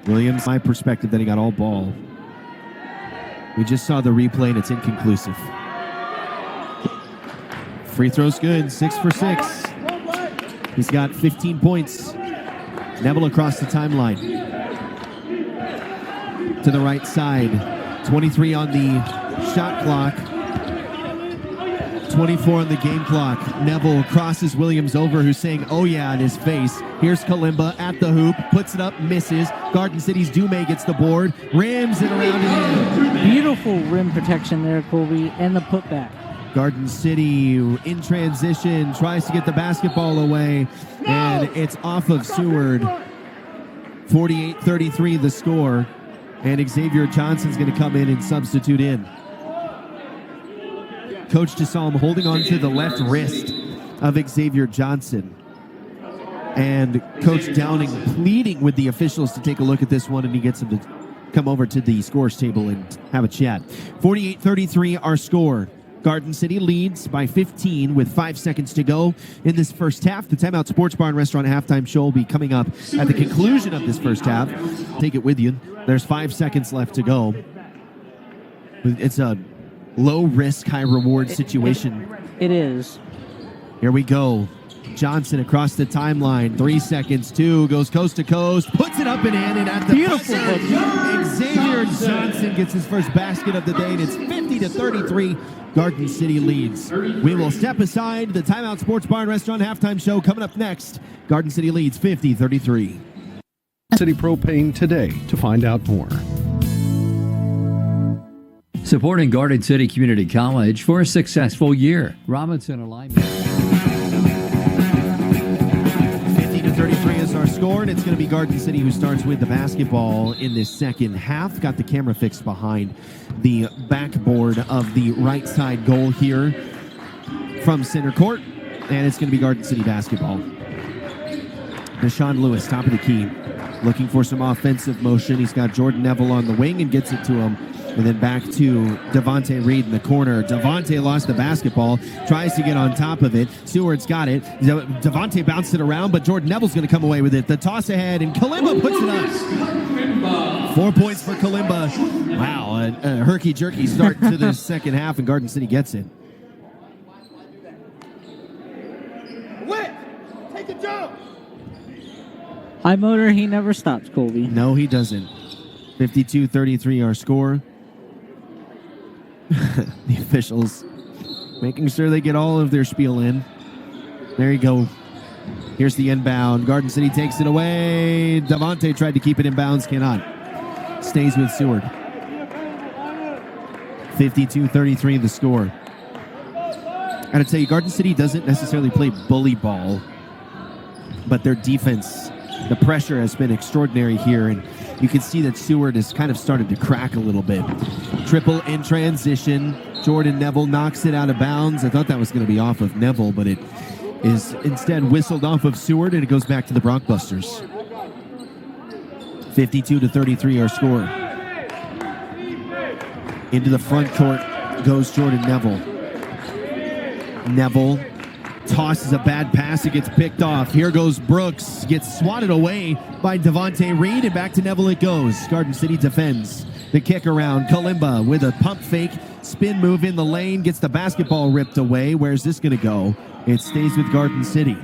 Williams, my perspective, that he got all ball. We just saw the replay and it's inconclusive. Free throw's good, 6 for 6. He's got 15 points. Neville across the timeline. To the right side. 23 on the shot clock. 24 on the game clock. Neville crosses Williams over, who's saying, oh yeah, in his face. Here's Kalimba at the hoop, puts it up, misses. Garden City's Dume gets the board, rims it around and in. Beautiful rim protection there, Colby, and the putback. Garden City in transition, tries to get the basketball away, and it's off of Seward. 48-33 the score, and Xavier Johnson's going to come in and substitute in. Coach DeSalm holding on to the left wrist of Xavier Johnson. And Coach Downing pleading with the officials to take a look at this one, and he gets him to come over to the scores table and have a chat. 48-33 our score. Garden City leads by 15 with 5 seconds to go in this first half. The Timeout Sports Bar and Restaurant halftime show will be coming up at the conclusion of this first half. Take it with you. There's 5 seconds left to go. It's a low-risk, high-reward situation. It is. Here we go. Johnson across the timeline. 3 seconds, 2, goes coast to coast, puts it up and in, and at the beautiful Xavier Johnson gets his first basket of the day, and it's 50-33. Garden City leads. We will step aside. The Timeout Sports Bar and Restaurant halftime show coming up next. Garden City leads 50-33. City Propane today to find out more. Supporting Garden City Community College for a successful year. Robinson Alignment. 50-33 is our score, and it's going to be Garden City who starts with the basketball in this second half. Got the camera fixed behind the backboard of the right side goal here from center court, and it's going to be Garden City basketball. Deshaun Lewis, top of the key, looking for some offensive motion. He's got Jordan Neville on the wing and gets it to him And then back to Devontae Reed in the corner. Devontae lost the basketball, tries to get on top of it. Seward's got it. Devontae bounced it around, but Jordan Neville's going to come away with it. The toss ahead, and Kalimba puts it up. 4 points for Kalimba. Wow, a herky-jerky start to the second half, and Garden City gets it. Take a jump. High motor, he never stops, Colby. No, he doesn't. 52-33 our score. The officials making sure they get all of their spiel in. There you go. Here's the inbound. Garden City takes it away. Devontae tried to keep it in bounds, cannot. Stays with Seward. 52-33 the score. I gotta tell you, Garden City doesn't necessarily play bully ball, but their defense, the pressure has been extraordinary here, and you can see that Seward has kind of started to crack a little bit. Triple in transition. Jordan Neville knocks it out of bounds. I thought that was going to be off of Neville, but it is instead whistled off of Seward, and it goes back to the Brockbusters. 52-33 our score. Into the front court goes Jordan Neville. Neville tosses a bad pass. It gets picked off. Here goes Brooks. Gets swatted away by Devontae Reed, and back to Neville it goes. Garden City defends. The kick around. Kalimba with a pump fake. Spin move in the lane. Gets the basketball ripped away. Where's this going to go? It stays with Garden City.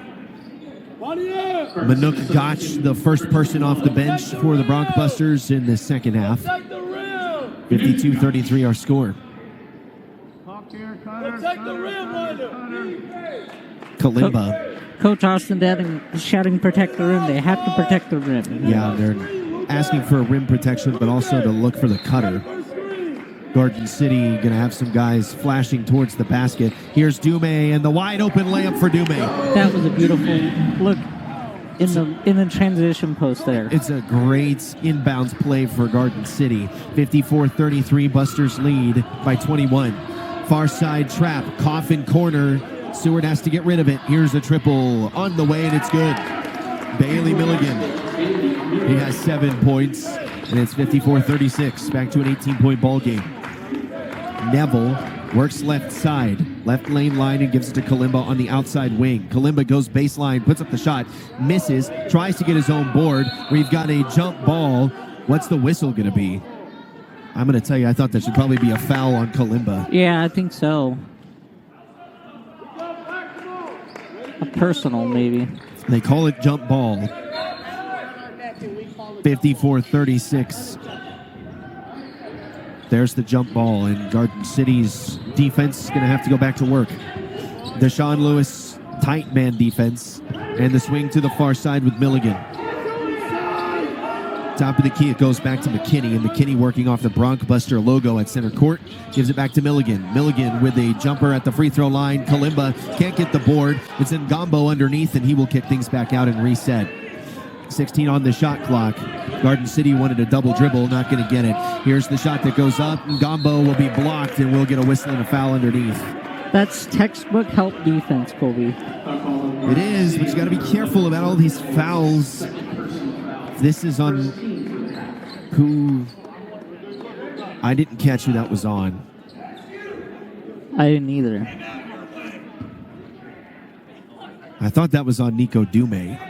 Manuk Gotch, the first person off the bench for the Brockbusters in the second half. 52-33 our score. Kalimba. Coach Austin Denning shouting, protect the rim. They have to protect the rim. Yeah, they're asking for a rim protection, but also to look for the cutter. Garden City going to have some guys flashing towards the basket. Here's Dume, and the wide open layup for Dume. That was a beautiful look in the transition post there. It's a great inbounds play for Garden City. 54-33, Busters lead by 21. Far side trap, Coffin corner. Seward has to get rid of it. Here's a triple on the way, and it's good. Bailey Milligan. He has 7 points, and it's 54-36. Back to an 18-point ball game. Neville works left side, left lane line, and gives it to Kalimba on the outside wing. Kalimba goes baseline, puts up the shot, misses, tries to get his own board. We've got a jump ball. What's the whistle going to be? I'm going to tell you, I thought that should probably be a foul on Kalimba. Yeah, I think so. A personal, maybe. They call it jump ball. 54-36. There's the jump ball, and Garden City's defense is going to have to go back to work. Deshaun Lewis, tight man defense, and the swing to the far side with Milligan. Top of the key, it goes back to McKinney, and McKinney working off the Brockbuster logo at center court. Gives it back to Milligan. Milligan with a jumper at the free throw line. Kalimba can't get the board. It's in Gombo underneath, and he will kick things back out and reset. 16 on the shot clock. Garden City wanted a double dribble, not going to get it. Here's the shot that goes up, and Gombo will be blocked, and we'll get a whistle and a foul underneath. That's textbook help defense, Colby. It is, but you got to be careful about all these fouls. This is on who I didn't catch who that was on. I didn't either. I thought that was on Nico Dume.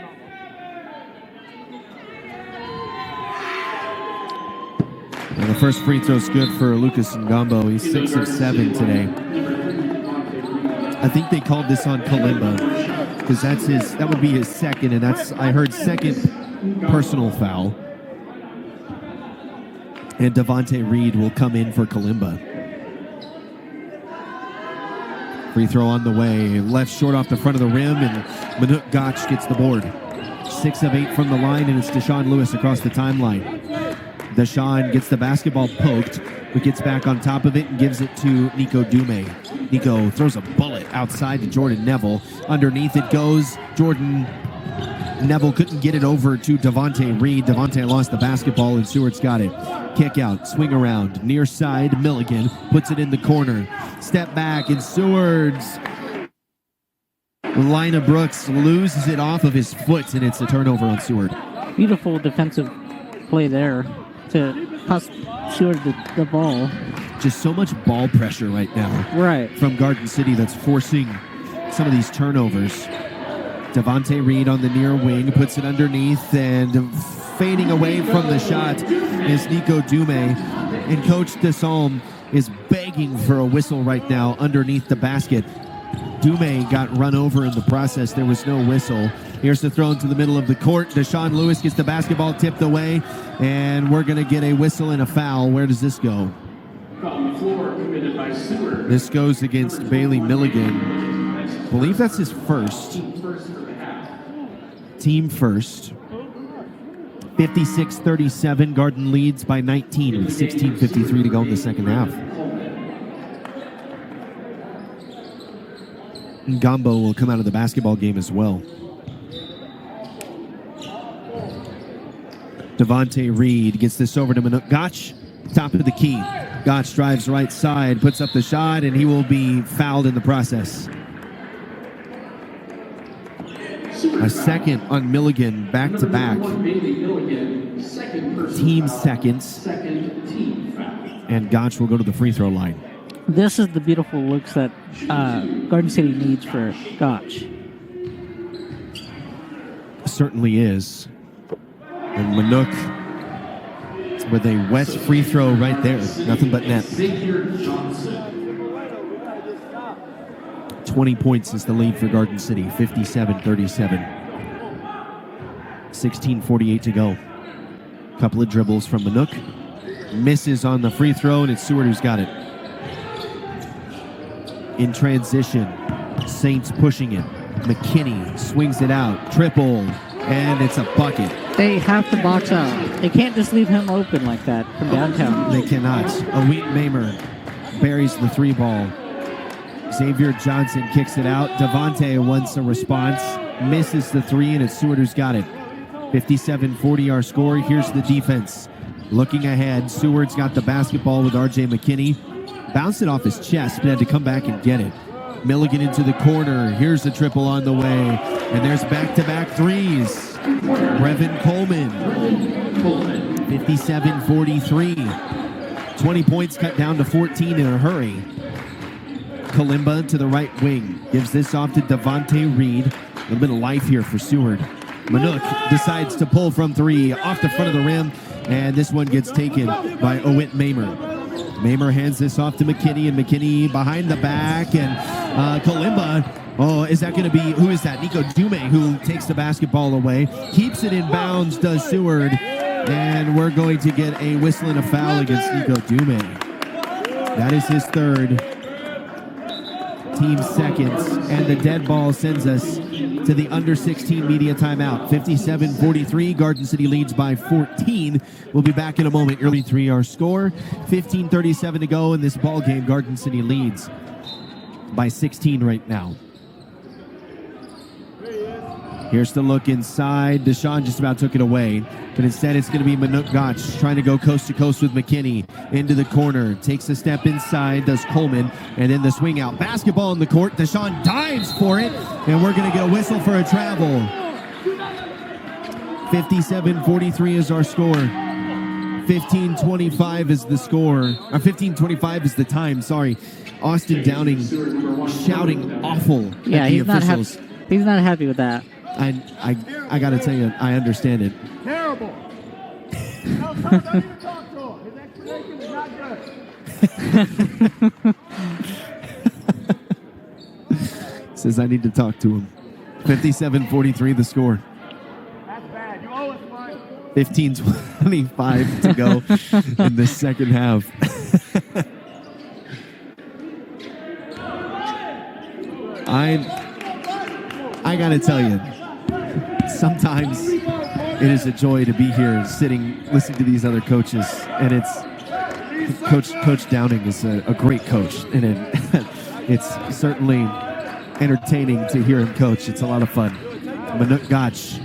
And the first free throw's good for Lucas Ngombo. He's 6 of 7 today. I think they called this on Kalimba because that would be his second, and I heard second personal foul. And Devontae Reed will come in for Kalimba. Free throw on the way. Left short off the front of the rim, and Manuk Gotch gets the board. 6 of 8 from the line, and it's Deshaun Lewis across the timeline. Deshaun gets the basketball poked, but gets back on top of it and gives it to Nico Dume. Nico throws a bullet outside to Jordan Neville. Underneath it goes. Jordan Neville couldn't get it over to Devontae Reed. Devontae lost the basketball, and Seward's got it. Kick out, swing around, near side. Milligan puts it in the corner. Step back, and Seward's Lina Brooks loses it off of his foot, and it's a turnover on Seward. Beautiful defensive play there to cost Seward the ball. Just so much ball pressure right now. Right. From Garden City that's forcing some of these turnovers. Devontae Reed on the near wing puts it underneath, and fading away from the shot is Nico Dume. And Coach Desalm is begging for a whistle right now underneath the basket. Dume got run over in the process. There was no whistle. Here's the throw into the middle of the court. Deshaun Lewis gets the basketball tipped away, and we're going to get a whistle and a foul. Where does this go? On the floor committed by Seward. This goes against Bailey Milligan. I believe that's his first. Team first. 56-37. Garden leads by 19 with 16:53 to go in the second half. Gombo will come out of the basketball game as well. Devontae Reed gets this over to Manuk Gotch, top of the key. Gotch drives right side, puts up the shot, and he will be fouled in the process. A second on Milligan, back-to-back. Team seconds. And Gotch will go to the free throw line. This is the beautiful looks that Garden City needs for Gotch. Certainly is. And Manuk with a wet free throw right there. Nothing but net. 20 points is the lead for Garden City. 57-37. 16:48 to go. Couple of dribbles from Manuk. Misses on the free throw, and it's Seward who's got it. In transition, Saints pushing it. McKinney swings it out. Triple, and it's a bucket. They have to box out. They can't just leave him open like that from downtown. They cannot. Awit Mamer buries the three ball. Xavier Johnson kicks it out. Devontae wants a response. Misses the three, and it's Seward who's got it. 57-40 our score. Here's the defense. Looking ahead, Seward's got the basketball with R.J. McKinney. Bounced it off his chest, but had to come back and get it. Milligan into the corner. Here's the triple on the way. And there's back-to-back threes. Brevin Coleman. 57-43. 20 points cut down to 14 in a hurry. Kalimba to the right wing. Gives this off to Devontae Reed. A little bit of life here for Seward. Manuk decides to pull from three off the front of the rim. And this one gets taken by Awit Mamer. Mamer hands this off to McKinney, and McKinney behind the back, and Kalimba, is that going to be, who is that? Nico Dume, who takes the basketball away, keeps it in bounds, does Seward, and we're going to get a whistle and a foul against Nico Dume. That is his third. Team seconds, and the dead ball sends us to the under 16 media timeout. 57-43, Garden City leads by 14. We'll be back in a moment. Early 3 our score. 15:37 to go in this ball game. Garden City leads by 16 right now. Here's the look inside. Deshaun just about took it away, but instead it's going to be Manuk Gotch trying to go coast to coast with McKinney into the corner. Takes a step inside, does Coleman, and then the swing out. Basketball in the court. Deshaun dives for it, and we're going to get a whistle for a travel. 57-43 is our score. 15:25 is the score. 15:25 is the time, sorry. Austin Downing shouting awful at the officials. He's not happy with that. I got to tell you, I understand it. Terrible. No, talk to him. His explanation is not good. Says I need to talk to him. 57-43 the score. That's bad. You owe us money. 15:25 to go in the second half. I got to tell you, sometimes it is a joy to be here sitting, listening to these other coaches. And it's Coach Downing is a great coach. And it's certainly entertaining to hear him coach. It's a lot of fun. Manuk Gotch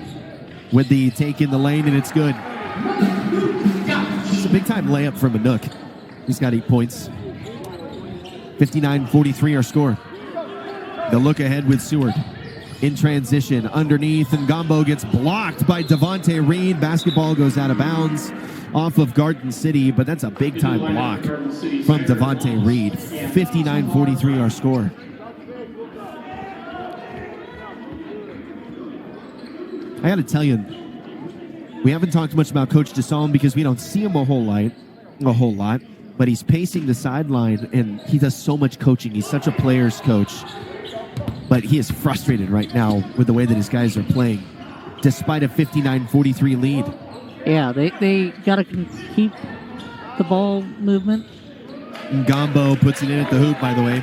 with the take in the lane, and it's good. It's a big-time layup for Manuk. He's got 8 points. 59-43 our score. The look ahead with Seward. In transition, underneath, and Gombo gets blocked by Devontae Reed. Basketball goes out of bounds off of Garden City, but that's a big-time block from Devontae Reed. 59-43 our score. I got to tell you, we haven't talked much about Coach DeSalm because we don't see him a whole lot, but he's pacing the sideline, and he does so much coaching. He's such a player's coach. But he is frustrated right now with the way that his guys are playing, despite a 59-43 lead. Yeah, they got to keep the ball movement. Gombo puts it in at the hoop, by the way.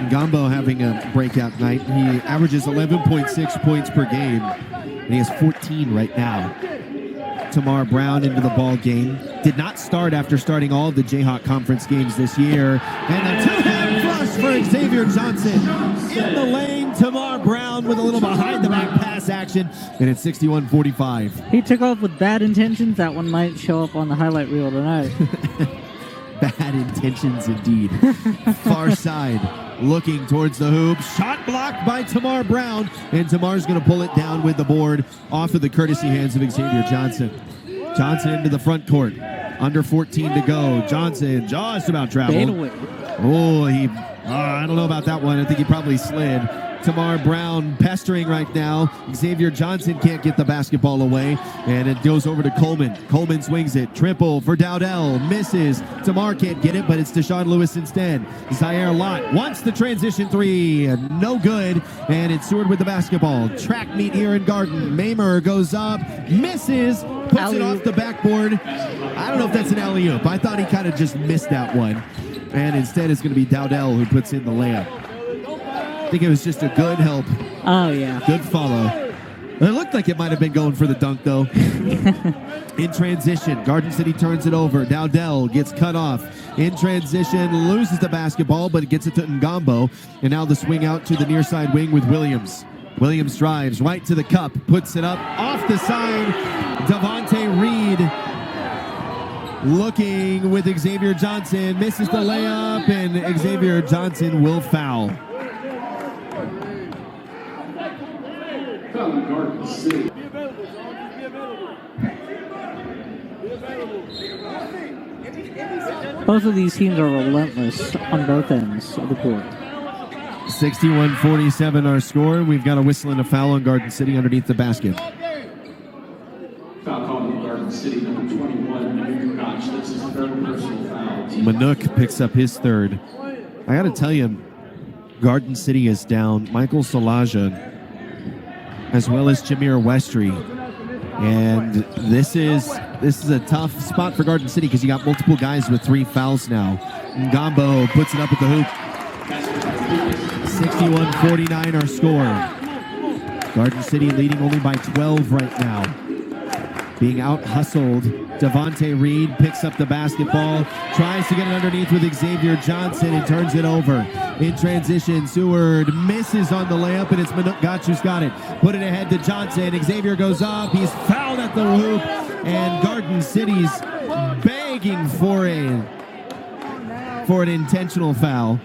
Gombo having a breakout night. He averages 11.6 points per game, and he has 14 right now. Tamar Brown into the ball game. Did not start after starting all of the Jayhawk Conference games this year. And a two-hand flush for Xavier Johnson. In the lane, Tamar Brown with a little behind-the-back pass action. And it's 61-45. He took off with bad intentions. That one might show up on the highlight reel tonight. Bad intentions indeed. Far side, looking towards the hoop. Shot blocked by Tamar Brown. And Tamar's going to pull it down with the board off of the courtesy hands of Xavier Johnson. Johnson into the front court. Under 14 to go. Johnson just about traveled. Oh, I don't know about that one. I think he probably slid. Tamar Brown pestering right now. Xavier Johnson can't get the basketball away, and it goes over to Coleman. Coleman swings it. Triple for Dowdell. Misses. Tamar can't get it, but it's Deshaun Lewis instead. Zaire Lott wants the transition three. No good, and it's Seward with the basketball. Track meet here in Garden. Mamer goes up. Misses. Puts it off the backboard. I don't know if that's an alley-oop. I thought he kind of just missed that one. And instead it's going to be Dowdell who puts in the layup. I think it was just a good help. Oh, yeah. Good follow. It looked like it might have been going for the dunk, though. In transition, Garden City turns it over. Dowdell gets cut off. In transition, loses the basketball, but it gets it to Ngombo. And now the swing out to the near side wing with Williams. Williams drives right to the cup, puts it up off the side. Devontae Reed looking with Xavier Johnson. Misses the layup, and Xavier Johnson will foul. Garden City. Both of these teams are relentless on both ends of the court. 61-47 our score. We've got a whistle and a foul on Garden City underneath the basket. Foul called on Garden City, number 21, Manook Koch. This is third personal foul. Manook picks up his third. I got to tell you, Garden City is down Michael Salaja as well as Jameer Westry. And this is a tough spot for Garden City because you got multiple guys with 3 fouls now. Ngombo puts it up at the hoop. 61-49 our score. Garden City leading only by 12 right now. Being out-hustled. Devontae Reed picks up the basketball, tries to get it underneath with Xavier Johnson and turns it over. In transition, Seward misses on the layup, and it's Gotch who's got it. Put it ahead to Johnson. Xavier goes up. He's fouled at the hoop, and Garden City's begging for an intentional foul.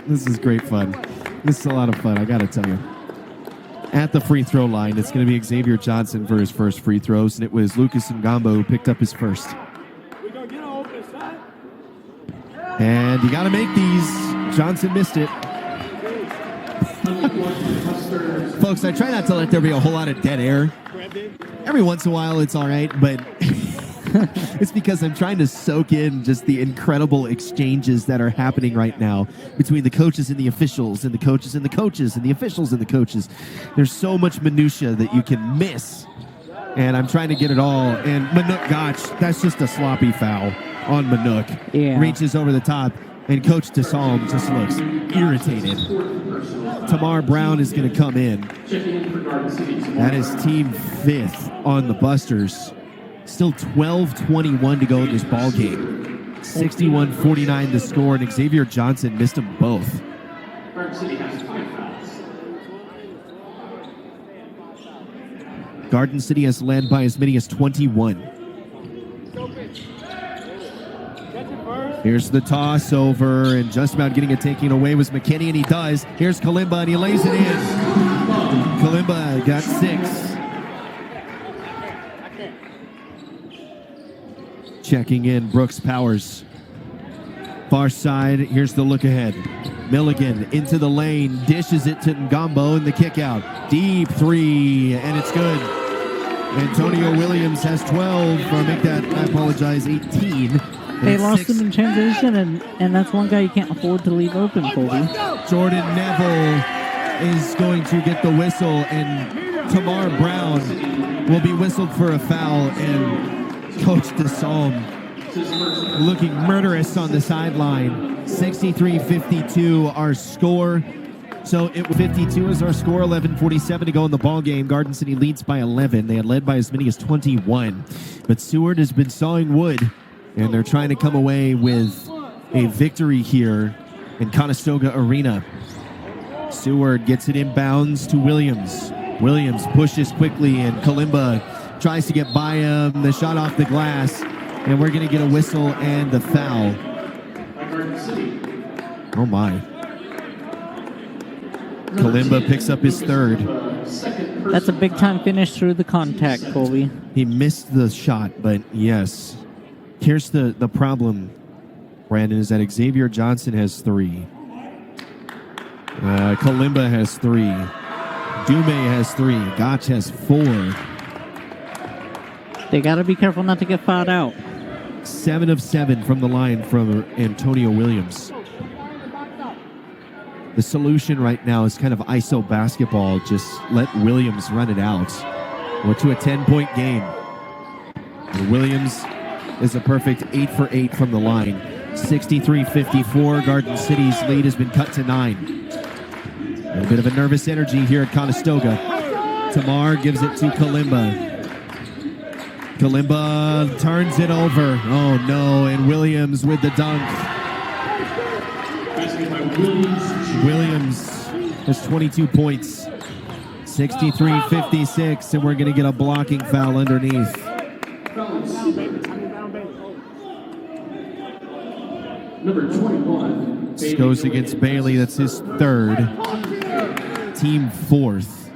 This is great fun. This is a lot of fun, I got to tell you. At the free throw line, it's going to be Xavier Johnson for his first free throws, and it was Lucas Ngombo who picked up his first. And you got to make these. Johnson missed it. Folks, I try not to let there be a whole lot of dead air. Every once in a while, it's all right, but it's because I'm trying to soak in just the incredible exchanges that are happening right now between the coaches and the officials and the coaches and the coaches and the officials and the coaches. There's so much minutia that you can miss, and I'm trying to get it all. And Manook Gotch, that's just a sloppy foul on Manook. Yeah. Reaches over the top, and Coach DeSalm just looks irritated. Tamar Brown is going to come in. That is team 5th on the Busters. Still 12:21 to go in this ball game. 61-49 the score, and Xavier Johnson missed them both. Garden City has led by as many as 21. Here's the toss over, and just about getting it taken away was McKinney, and he does. Here's Kalimba, and he lays it in. Kalimba got 6. Checking in, Brooks Powers. Far side, here's the look ahead. Milligan into the lane, dishes it to Ngombo, and the kick out. Deep 3, and it's good. Antonio Williams has 12, or make that, I apologize, 18. They lost him in transition, and that's one guy you can't afford to leave open, Colby. Jordan Neville is going to get the whistle, and Tamar Brown will be whistled for a foul, and Coach DeSalm looking murderous on the sideline. 63-52 our score. So 52 is our score, 11:47 to go in the ball game. Garden City leads by 11. They had led by as many as 21. But Seward has been sawing wood, and they're trying to come away with a victory here in Conestoga Arena. Seward gets it inbounds to Williams. Williams pushes quickly, and Kalimba tries to get by him. The shot off the glass, and we're going to get a whistle and the foul. Oh, my. Kalimba picks up his 3rd. That's a big-time finish through the contact, Colby. He missed the shot, but yes. Here's the problem, Brandon, is that Xavier Johnson has 3. Kalimba has 3. Dume has 3. Gotch has 4. They got to be careful not to get fouled out. 7 of 7 from the line from Antonio Williams. The solution right now is kind of ISO basketball. Just let Williams run it out. We're to a 10-point game. And Williams is a perfect 8 for 8 from the line. 63-54. Garden City's lead has been cut to 9. A bit of a nervous energy here at Conestoga. Tamar gives it to Kalimba. Kalimba turns it over. Oh, no, and Williams with the dunk. Williams has 22 points. 63-56, and we're going to get a blocking foul underneath. Number 21. This goes against Bailey. That's his 3rd. Team 4th.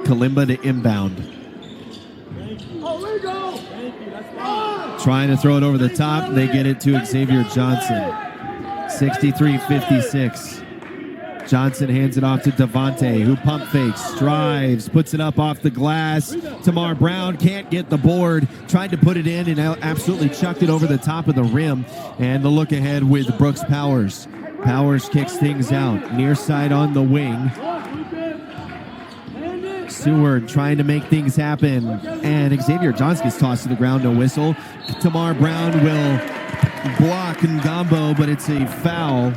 Kalimba to inbound. Trying to throw it over the top. They get it to Xavier Johnson. 63-56. Johnson hands it off to Devontae, who pump fakes, drives, puts it up off the glass. Tamar Brown can't get the board. Tried to put it in and absolutely chucked it over the top of the rim. And the look ahead with Brooks Powers. Powers kicks things out. Near side on the wing. Seward trying to make things happen. And Xavier Johnson gets tossed to the ground, no whistle. Tamar Brown will block Ngombo, but it's a foul.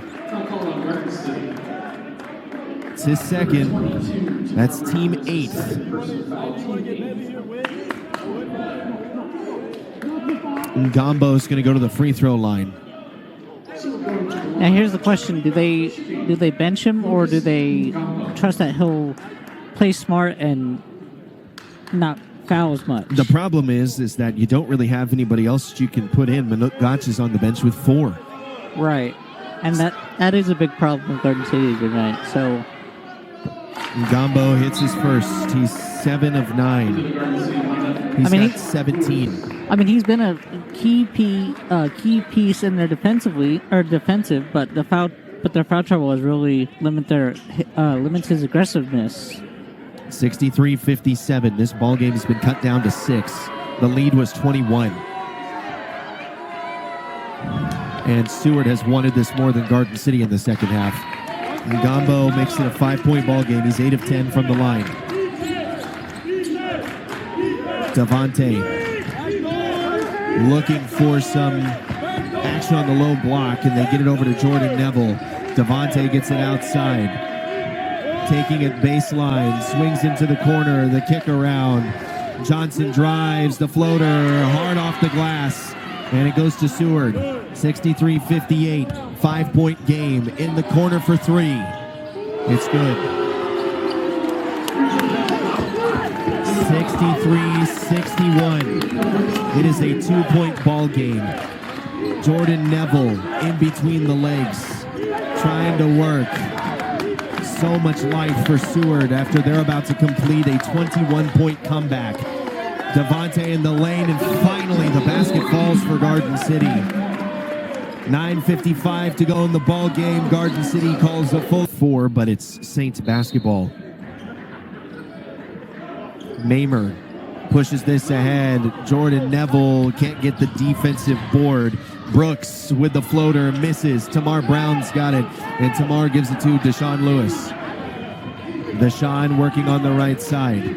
It's his 2nd. That's team 8th. Ngombo's going to go to the free throw line. Now here's the question: do they bench him, or do they trust that he'll play smart and not foul as much? The problem is that you don't really have anybody else that you can put in. Manuk Gotch is on the bench with 4. Right, and that is a big problem with Garden City tonight. So Ngombo hits his first. He's 7 of 9. He's got 17. I mean, he's been a key piece in their defensive, but their foul trouble has really limits his aggressiveness. 63-57. This ball game has been cut down to 6. The lead was 21. And Seward has wanted this more than Garden City in the second half. Ngombo makes it a 5-point ball game. He's 8 of 10 from the line. Devontae looking for some action on the low block, and they get it over to Jordan Neville. Devontae gets it outside. Taking it baseline, swings into the corner, the kick around. Johnson drives, the floater, hard off the glass, and it goes to Seward. 63-58, 5-point game in the corner for 3. It's good. 63-61. It is a 2-point ball game. Jordan Neville in between the legs, trying to work. So much life for Seward after they're about to complete a 21-point comeback. Devontae in the lane, and finally the basket falls for Garden City. 9:55 to go in the ball game. Garden City calls a full 4, but it's Saints basketball. Mamer pushes this ahead. Jordan Neville can't get the defensive board. Brooks with the floater misses. Tamar Brown's got it, and Tamar gives it to Deshaun Lewis. Deshaun working on the right side.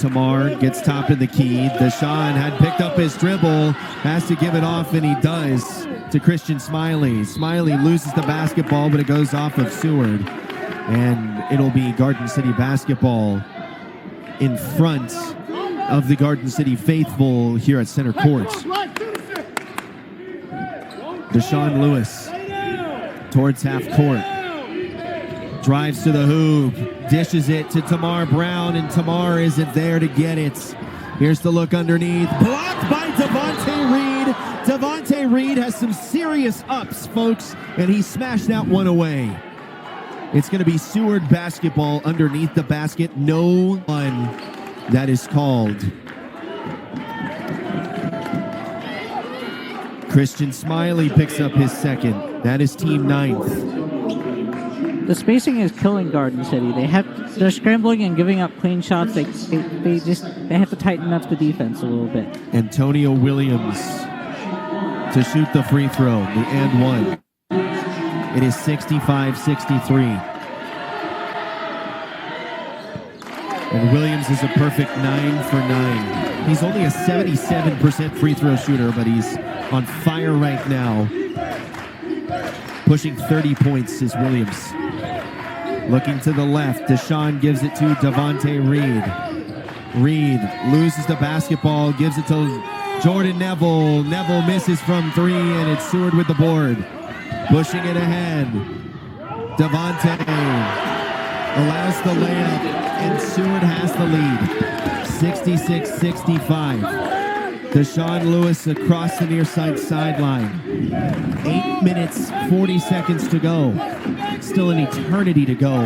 Tamar gets top of the key. Deshaun had picked up his dribble, has to give it off, and he does to Christian Smiley. Smiley loses the basketball, but it goes off of Seward. And it'll be Garden City basketball in front of the Garden City faithful here at center court. Deshaun Lewis towards half court. Drives to the hoop, dishes it to Tamar Brown, and Tamar isn't there to get it. Here's the look underneath. Blocked by Devontae Reed. Devontae Reed has some serious ups, folks, and he smashed that one away. It's going to be Seward basketball underneath the basket. No one that is called. Christian Smiley picks up his second. That is team 9th. The spacing is killing Garden City. They're scrambling and giving up clean shots. They have to tighten up the defense a little bit. Antonio Williams to shoot the free throw, the and one. It is 65-63. And Williams is a perfect 9 for 9. He's only a 77% free throw shooter, but he's on fire right now. Pushing 30 points is Williams. Looking to the left, Deshaun gives it to Devontae Reed. Reed loses the basketball, gives it to Jordan Neville. Neville misses from 3, and it's Seward with the board. Pushing it ahead. Devontae allows the layup, and Seward has the lead. 66-65. Deshaun Lewis across the near side sideline. 8 minutes, 40 seconds to go. Still an eternity to go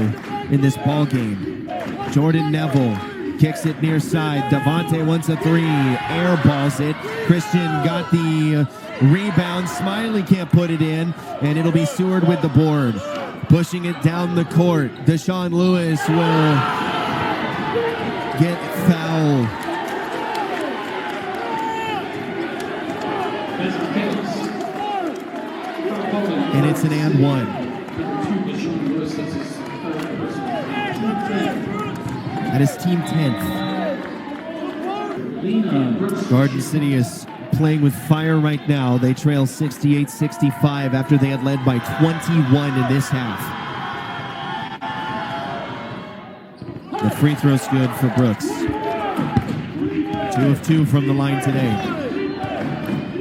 in this ball game. Jordan Neville kicks it near side. Devontae wants a 3. Air balls it. Christian got the rebound. Smiley can't put it in, and it'll be Seward with the board. Pushing it down the court. Deshaun Lewis will get fouled. And it's an and one. That is team 10th. Garden City is playing with fire right now. They trail 68-65 after they had led by 21 in this half. The free throw's good for Brooks. 2 of 2 from the line today.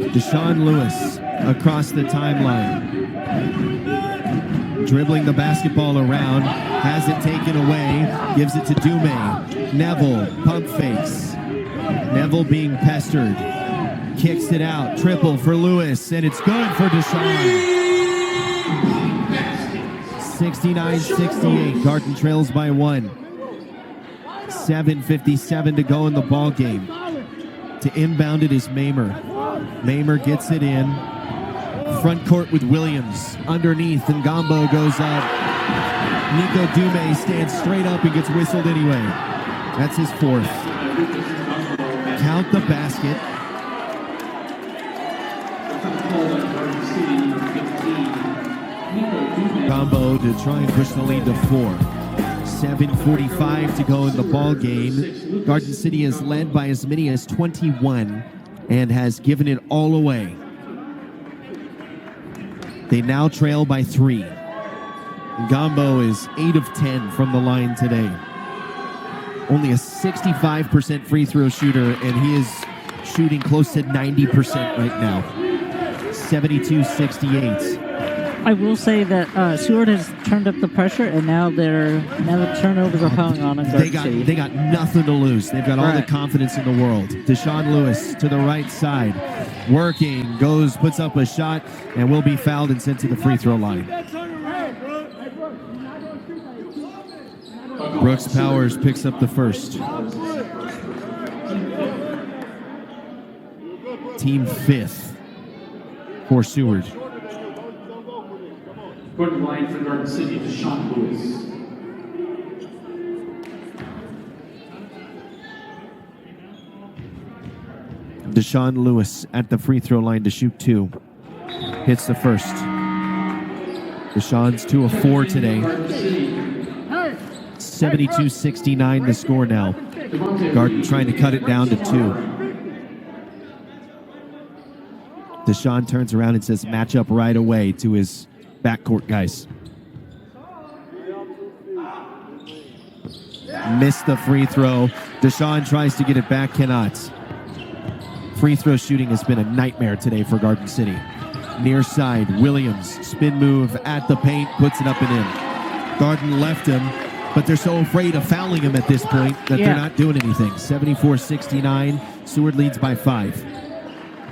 Deshaun Lewis across the timeline. Dribbling the basketball around, has it taken away, gives it to Dume. Neville, pump fakes. Neville being pestered. Kicks it out, triple for Lewis, and it's good for Deshaun. 69-68, Garden trails by 1. 7:57 to go in the ball game. To inbound it is Mamer. Mamer gets it in. Front court with Williams. Underneath, and Gombo goes up. Nico Dume stands straight up and gets whistled anyway. That's his 4th. Count the basket. Gombo to try and push the lead to 4. 7:45 to go in the ball game. Garden City is led by as many as 21 and has given it all away. They now trail by 3. Gombo is 8 of 10 from the line today. Only a 65% free throw shooter, and he is shooting close to 90% right now. 72-68. I will say that Seward has turned up the pressure, and now the turnovers are piling on Garden City. They got nothing to lose. They've got all the confidence in the world. Deshaun Lewis to the right side, working, puts up a shot, and will be fouled and sent to the free throw line. Brooks Powers picks up the first. Team 5th for Seward. Going to the line for Garden City, Deshaun Lewis. Deshaun Lewis at the free throw line to shoot 2. Hits the first. Deshaun's 2 of 4 today. 72-69 the score now. Garden trying to cut it down to 2. Deshaun turns around and says match up right away to his backcourt guys. Missed the free throw. Deshaun tries to get it back, cannot. Free throw shooting has been a nightmare today for Garden City. Near side, Williams, spin move at the paint, puts it up and in. Garden left him, but they're so afraid of fouling him at this point that they're not doing anything. 74-69, Seward leads by 5.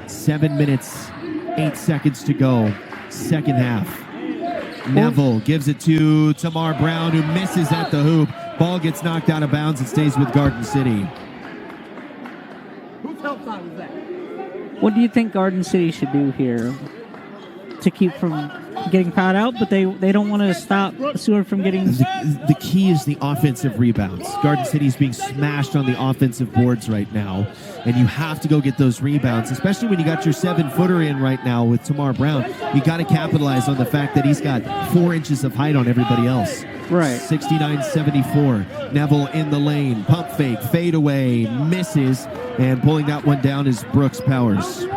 7 minutes, 8 seconds to go, second half. Neville gives it to Tamar Brown, who misses at the hoop. Ball gets knocked out of bounds and stays with Garden City. What do you think Garden City should do here to keep from getting fouled out, but they don't want to stop Seward from getting... The key is the offensive rebounds. Garden City's being smashed on the offensive boards right now, and you have to go get those rebounds, especially when you got your 7-footer in right now with Tamar Brown. You got to capitalize on the fact that he's got 4 inches of height on everybody else. Right. 69-74. Neville in the lane. Pump fake. Fade away. Misses. And pulling that one down is Brooks Powers.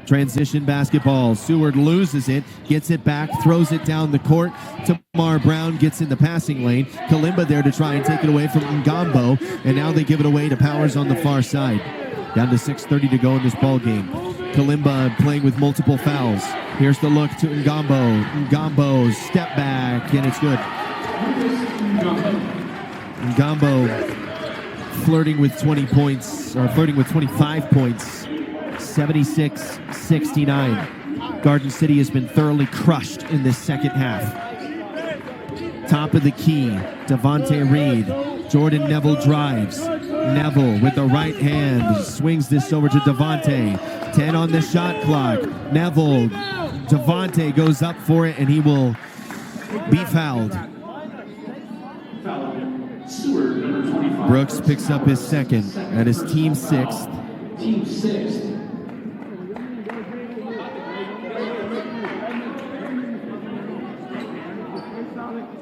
Transition basketball. Seward loses it. Gets it back. Throws it down the court. Tamar Brown gets in the passing lane. Kalimba there to try and take it away from Ngambo. And now they give it away to Powers on the far side. Down to 6:30 to go in this ball game. Kalimba playing with multiple fouls. Here's the look to Ngambo. Ngambo step back, and it's good. Ngambo flirting with 20 points, or flirting with 25 points. 76-69. Garden City has been thoroughly crushed in this second half. Top of the key, Devontae Reed. Jordan Neville drives. Neville with the right hand swings this over to Devontae. 10 on the shot clock. Neville, Devontae goes up for it, and he will be fouled. Brooks picks up his second. That is team 6th. Team 6th.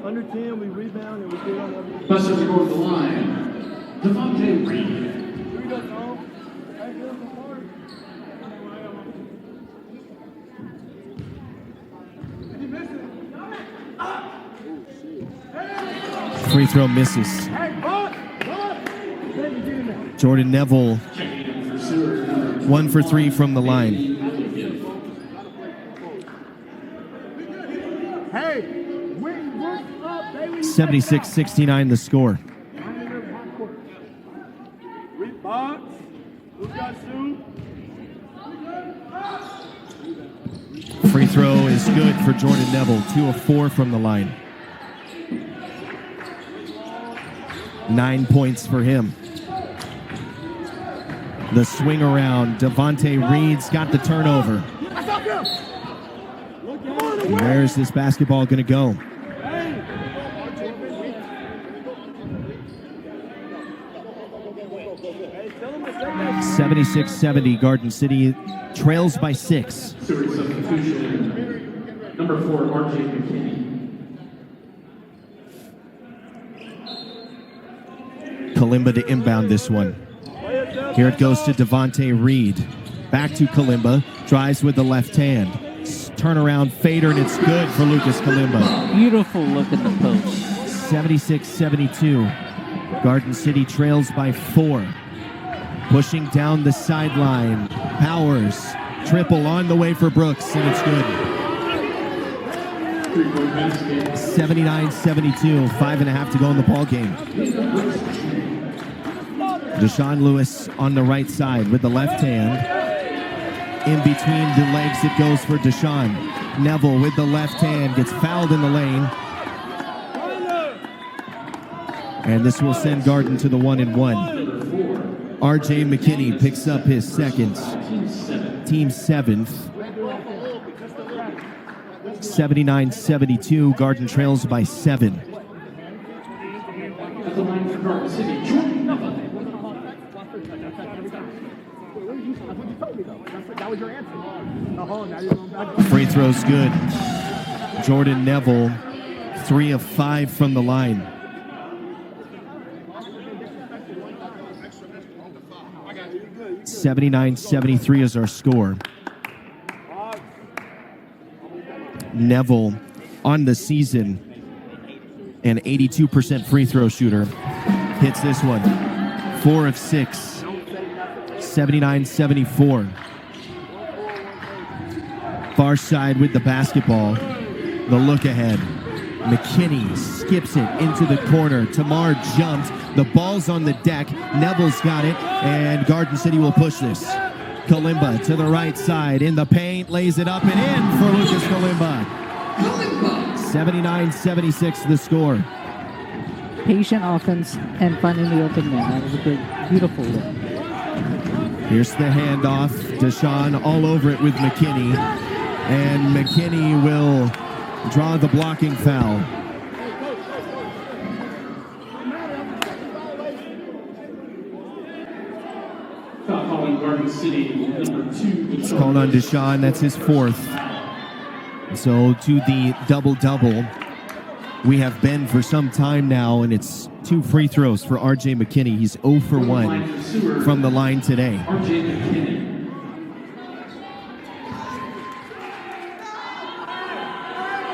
Under 10, we rebound and we get on the other. Buster to go to the line. Devontae Reed. Free throw misses. Jordan Neville, 1 for 3 from the line. 76-69 the score. Free throw is good for Jordan Neville, 2 of 4 from the line. 9 points for him. The swing around. Devontae Reed's got the turnover. Where's this basketball going to go? (76-70). Garden City trails by 6. Substitution. Number 4, RJ McKinney. Kalimba to inbound this one. Here it goes to Devontae Reed. Back to Kalimba. Drives with the left hand. Turnaround fader, and it's good for Lucas Kalimba. Beautiful look at the post. 76-72. Garden City trails by 4. Pushing down the sideline. Powers. Triple on the way for Brooks, and it's good. 79-72, 5.5 to go in the ball game. Deshaun Lewis on the right side with the left hand. In between the legs, it goes for Deshaun. Neville with the left hand gets fouled in the lane. And this will send Garden to the 1-1. RJ McKinney picks up his second, team 7th. 79-72, Garden trails by 7. At the line for Garden City, Jordan Neville. Free throw's good. Jordan Neville, 3 of 5 from the line. $79-73 is our score. Neville on the season, an 82% free throw shooter, hits this one. 4 of 6. 79-74. Far side with the basketball. The look ahead. McKinney skips it into the corner. Tamar jumps. The ball's on the deck. Neville's got it, and Garden City will push this. Kalimba to the right side in the paint, lays it up and in for Lucas Kalimba. 79-76 the score. Patient offense and finding the open man. That was a good, beautiful look. Here's the handoff. Deshaun all over it with McKinney. And McKinney will draw the blocking foul. Foul calling Garden City, number 2. It's called on Deshaun. That's his 4th. So to the double-double, we have been for some time now, and it's 2 free throws for RJ McKinney. He's 0 for 1 from the line today. RJ McKinney.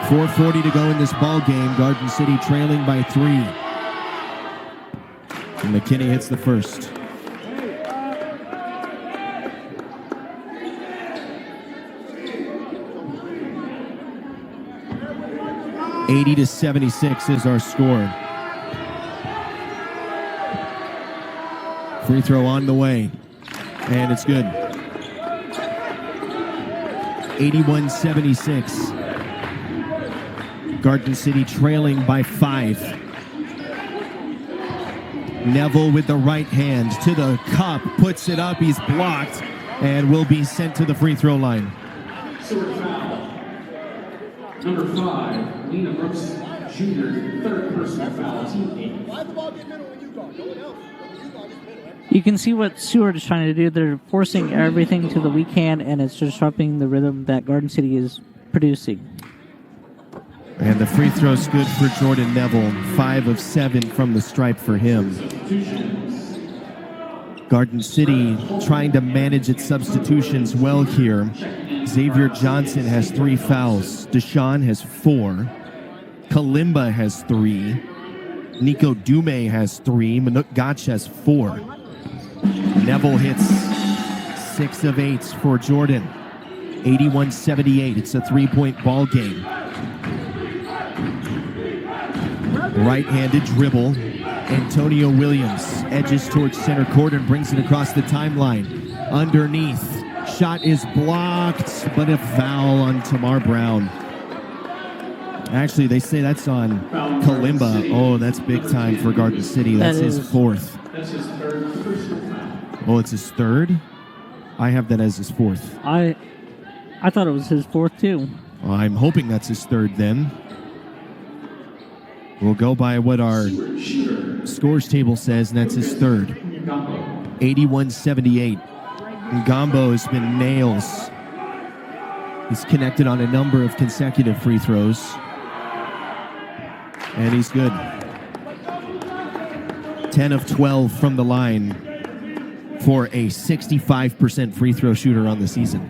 4:40 to go in this ball game. Garden City trailing by 3. And McKinney hits the first. $80-76 is our score. Free throw on the way. And it's good. 81-76. Garden City trailing by 5. Neville with the right hand to the cup, puts it up, he's blocked, and will be sent to the free throw line. Seward foul. Number 5, Lena Brooks Jr., 3rd personal foul, team 8. Why the ball get middle when you go? No one else. You can see what Seward is trying to do. They're forcing everything to the weak hand, and it's disrupting the rhythm that Garden City is producing. And the free throw's good for Jordan Neville. 5 of 7 from the stripe for him. Garden City trying to manage its substitutions well here. Xavier Johnson has 3 fouls. Deshaun has 4. Kalimba has 3. Nico Dume has 3. Manuk Gach has 4. Neville hits 6 of 8 for Jordan. 81-78. It's a 3-point ball game. Right-handed dribble. Antonio Williams edges towards center court and brings it across the timeline. Underneath. Shot is blocked, but a foul on Tamar Brown. Actually, they say that's on Kalimba. Oh, that's big time for Garden City. That's his 4th. That's his 3rd personal foul. Oh, it's his 3rd? I have that as his 4th. I thought it was his 4th, too. Well, I'm hoping that's his 3rd then. We'll go by what our scores table says, and that's his 3rd. 81-78. Ngambo has been nails. He's connected on a number of consecutive free throws. And he's good. 10 of 12 from the line for a 65% free throw shooter on the season.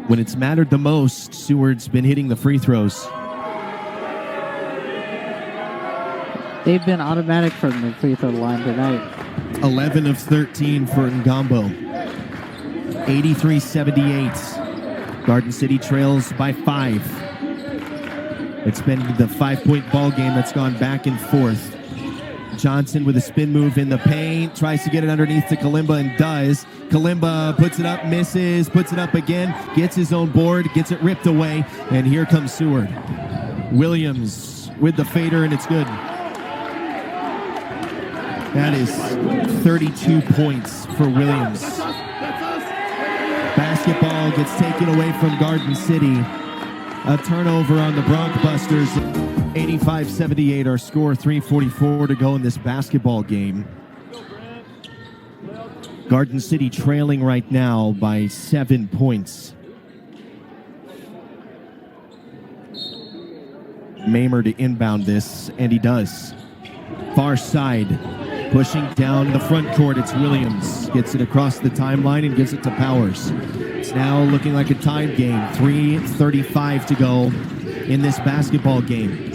When it's mattered the most, Seward's been hitting the free throws. They've been automatic from the free throw line tonight. 11 of 13 for Ngambo. 83-78. Garden City trails by 5. It's been the 5-point ball game that's gone back and forth. Johnson with a spin move in the paint, tries to get it underneath to Kalimba and does. Kalimba puts it up, misses, puts it up again, gets his own board, gets it ripped away, and here comes Seward. Williams with the fader, and it's good. That is 32 points for Williams. Basketball gets taken away from Garden City. A turnover on the Broncbusters. 85-78 our score, 3:44 to go in this basketball game. Garden City trailing right now by 7 points. Mamer to inbound this, and he does. Far side, pushing down the front court, it's Williams. Gets it across the timeline and gives it to Powers. It's now looking like a tied game. 3:35 to go in this basketball game.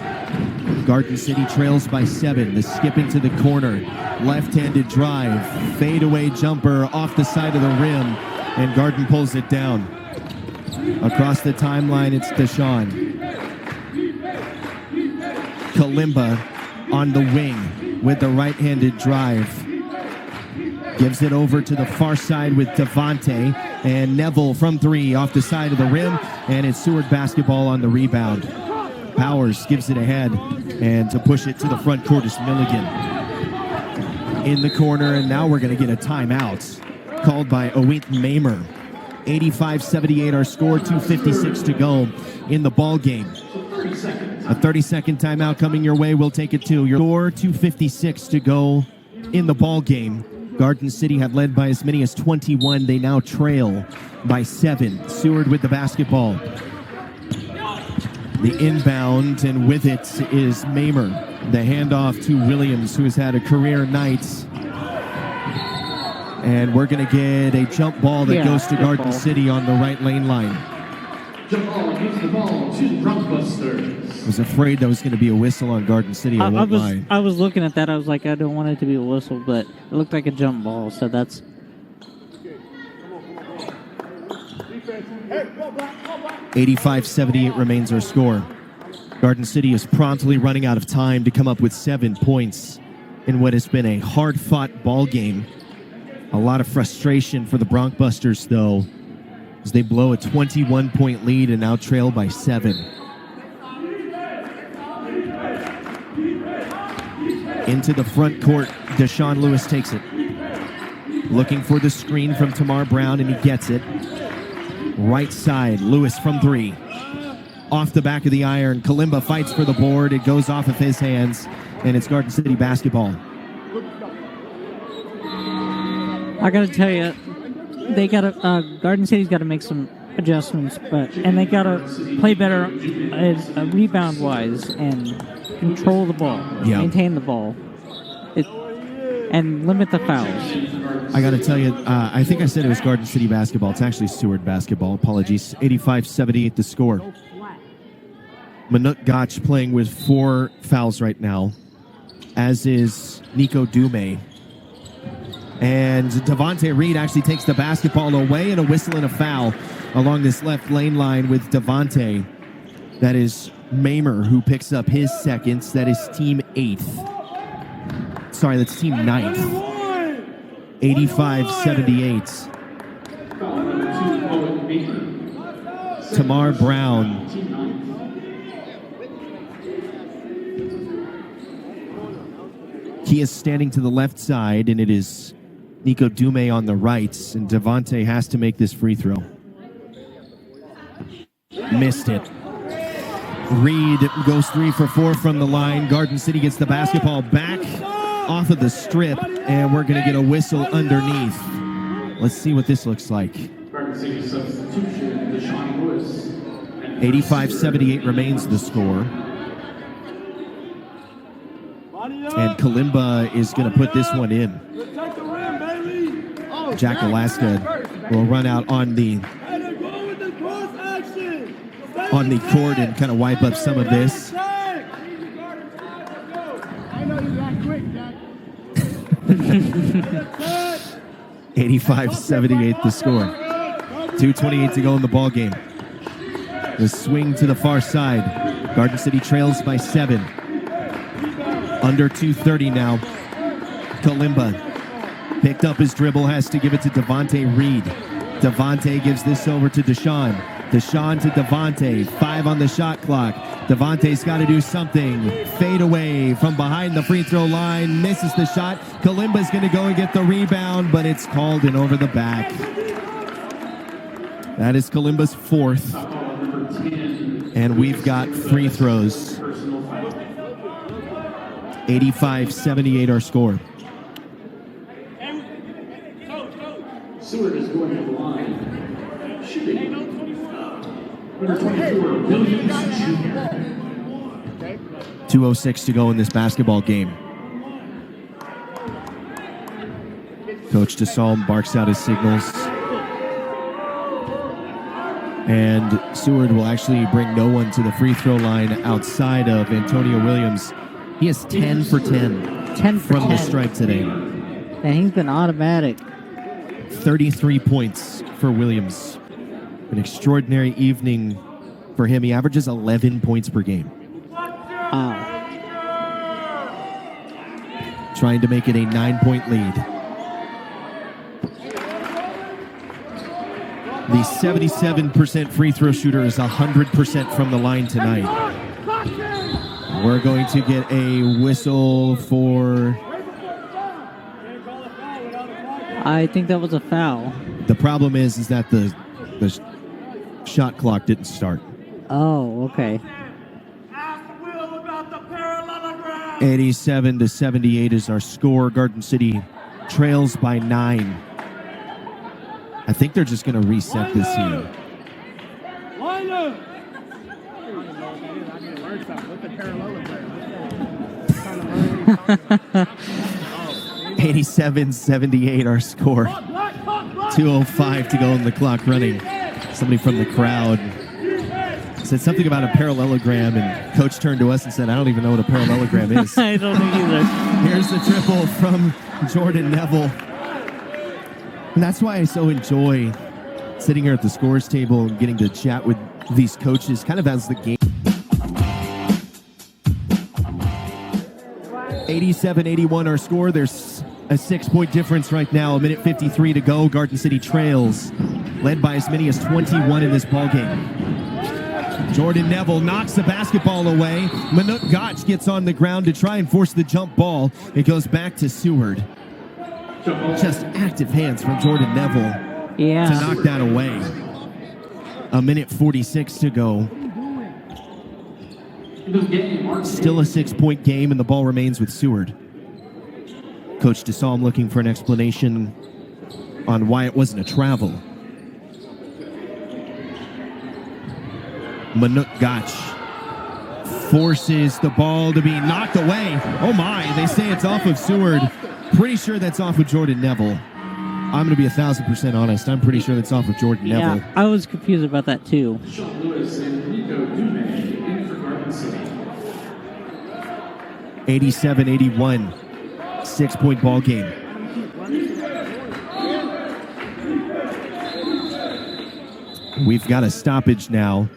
Garden City trails by 7. The skip into the corner. Left-handed drive. Fadeaway jumper off the side of the rim. And Garden pulls it down. Across the timeline, it's Deshaun. Kalimba on the wing with the right-handed drive. Gives it over to the far side with Devontae. And Neville from 3 off the side of the rim. And it's Seward basketball on the rebound. Powers gives it ahead, and to push it to the front court is Milligan. In the corner, and now we're going to get a timeout called by Oweit Mamer. 85-78 our score, 2:56 to go in the ball game. A 30-second timeout coming your way. We'll take it too. Your score, 2:56 to go in the ball game. Garden City have led by as many as 21. They now trail by 7. Seward with the basketball. The inbound, and with it is Mamer. The handoff to Williams, who has had a career night. And we're going to get a jump ball that goes to Garden City on the right lane line. Jump ball gives the ball to the Broncbusters. I was afraid that was going to be a whistle on Garden City. I was looking at that. I was like, I don't want it to be a whistle, but it looked like a jump ball, so that's... 85-78 remains our score. Garden City is promptly running out of time to come up with 7 points in what has been a hard-fought ball game. A lot of frustration for the Broncbusters, though, as they blow a 21-point lead and now trail by 7. Into the front court, Deshaun Lewis takes it. Looking for the screen from Tamar Brown, and he gets it. Right side, Lewis from 3. Off the back of the iron, Kalimba fights for the board. It goes off of his hands, and it's Garden City basketball. I gotta tell you, they gotta Garden City's got to make some adjustments, and they gotta play better as rebound wise and control the ball, maintain the ball, and limit the fouls. I got to tell you, I think I said it was Garden City basketball. It's actually Seward basketball. Apologies. 85-78 the score. Manuk Gotch playing with 4 fouls right now, as is Nico Dume. And Devontae Reed actually takes the basketball away, and a whistle and a foul along this left lane line with Devontae. That is Mamer, who picks up his seconds. That is team 8th. Sorry, that's team 9th. 85-78. Tamar Brown. He is standing to the left side, and it is Nico Dume on the right, and Devontae has to make this free throw. Missed it. Reed goes 3 for 4 from the line. Garden City gets the basketball back off of the strip, and we're going to get a whistle underneath. Let's see what this looks like. 85-78 remains the score. And Kalimba is going to put this one in. Jack Alaska will run out on the court and kind of wipe up some of this. 85-78 the score. 2:28 to go in the ball game. The swing to the far side. Garden City trails by 7. Under 2:30 now. Kalimba picked up his dribble, has to give it to Devontae Reed. Devontae gives this over to Deshaun. Deshaun to Devontae. 5 on the shot clock. Devontae's got to do something. Fade away from behind the free throw line. Misses the shot. Kalimba's going to go and get the rebound, but it's called in over the back. That is Kalimba's 4th. And we've got free throws. 85-78 our score. Seward is going to the line. Shooting. Number 24, Williams Jr. 2:06 to go in this basketball game. Coach DeSalm barks out his signals. And Seward will actually bring no one to the free throw line outside of Antonio Williams. He is 10 for 10. 10 for from 10. the stripe today. And he's been automatic. 33 points for Williams. An extraordinary evening for him. He averages 11 points per game. Wow. Trying to make it a 9-point lead. The 77% free throw shooter is 100% from the line tonight. We're going to get a whistle for... I think that was a foul. The problem is that the shot clock didn't start. Oh, okay. 87-78 is our score. Garden City trails by 9. I think they're just going to reset this here. 87-78 our score. 2:05 to go in the clock running. Somebody from the crowd said something about a parallelogram, and Coach turned to us and said, I don't even know what a parallelogram is. I don't know either. Here's the triple from Jordan Neville. And that's why I so enjoy sitting here at the scores table and getting to chat with these coaches kind of as the game. 87-81 our score. There's a 6-point difference right now. 1:53 to go. Garden City trails, led by as many as 21 in this ballgame. Jordan Neville knocks the basketball away. Manuk Gotch gets on the ground to try and force the jump ball. It goes back to Seward. Just active hands from Jordan Neville to knock that away. 1:46 to go. Still a 6-point game, and the ball remains with Seward. Coach DeSalm looking for an explanation on why it wasn't a travel. Manuk Gotch forces the ball to be knocked away. Oh my, they say it's off of Seward. Pretty sure that's off of Jordan Neville. I'm going to be 1,000% honest. I'm pretty sure that's off of Jordan Neville. I was confused about that too. Sean Lewis and Rico Dume in for Garden City. 87-81. 6-point ball game. We've got a stoppage now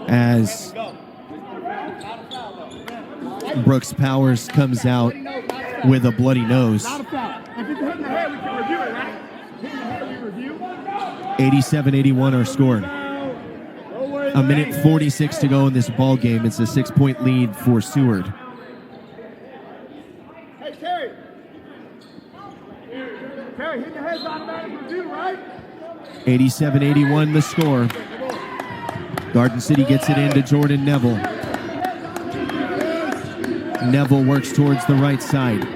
as Brooks Powers comes out with a bloody nose. 87-81 our score. 1:46 to go in this ball game. It's a 6-point lead for Seward. 87-81 the score. Garden City gets it into Jordan Neville. Neville works towards the right side.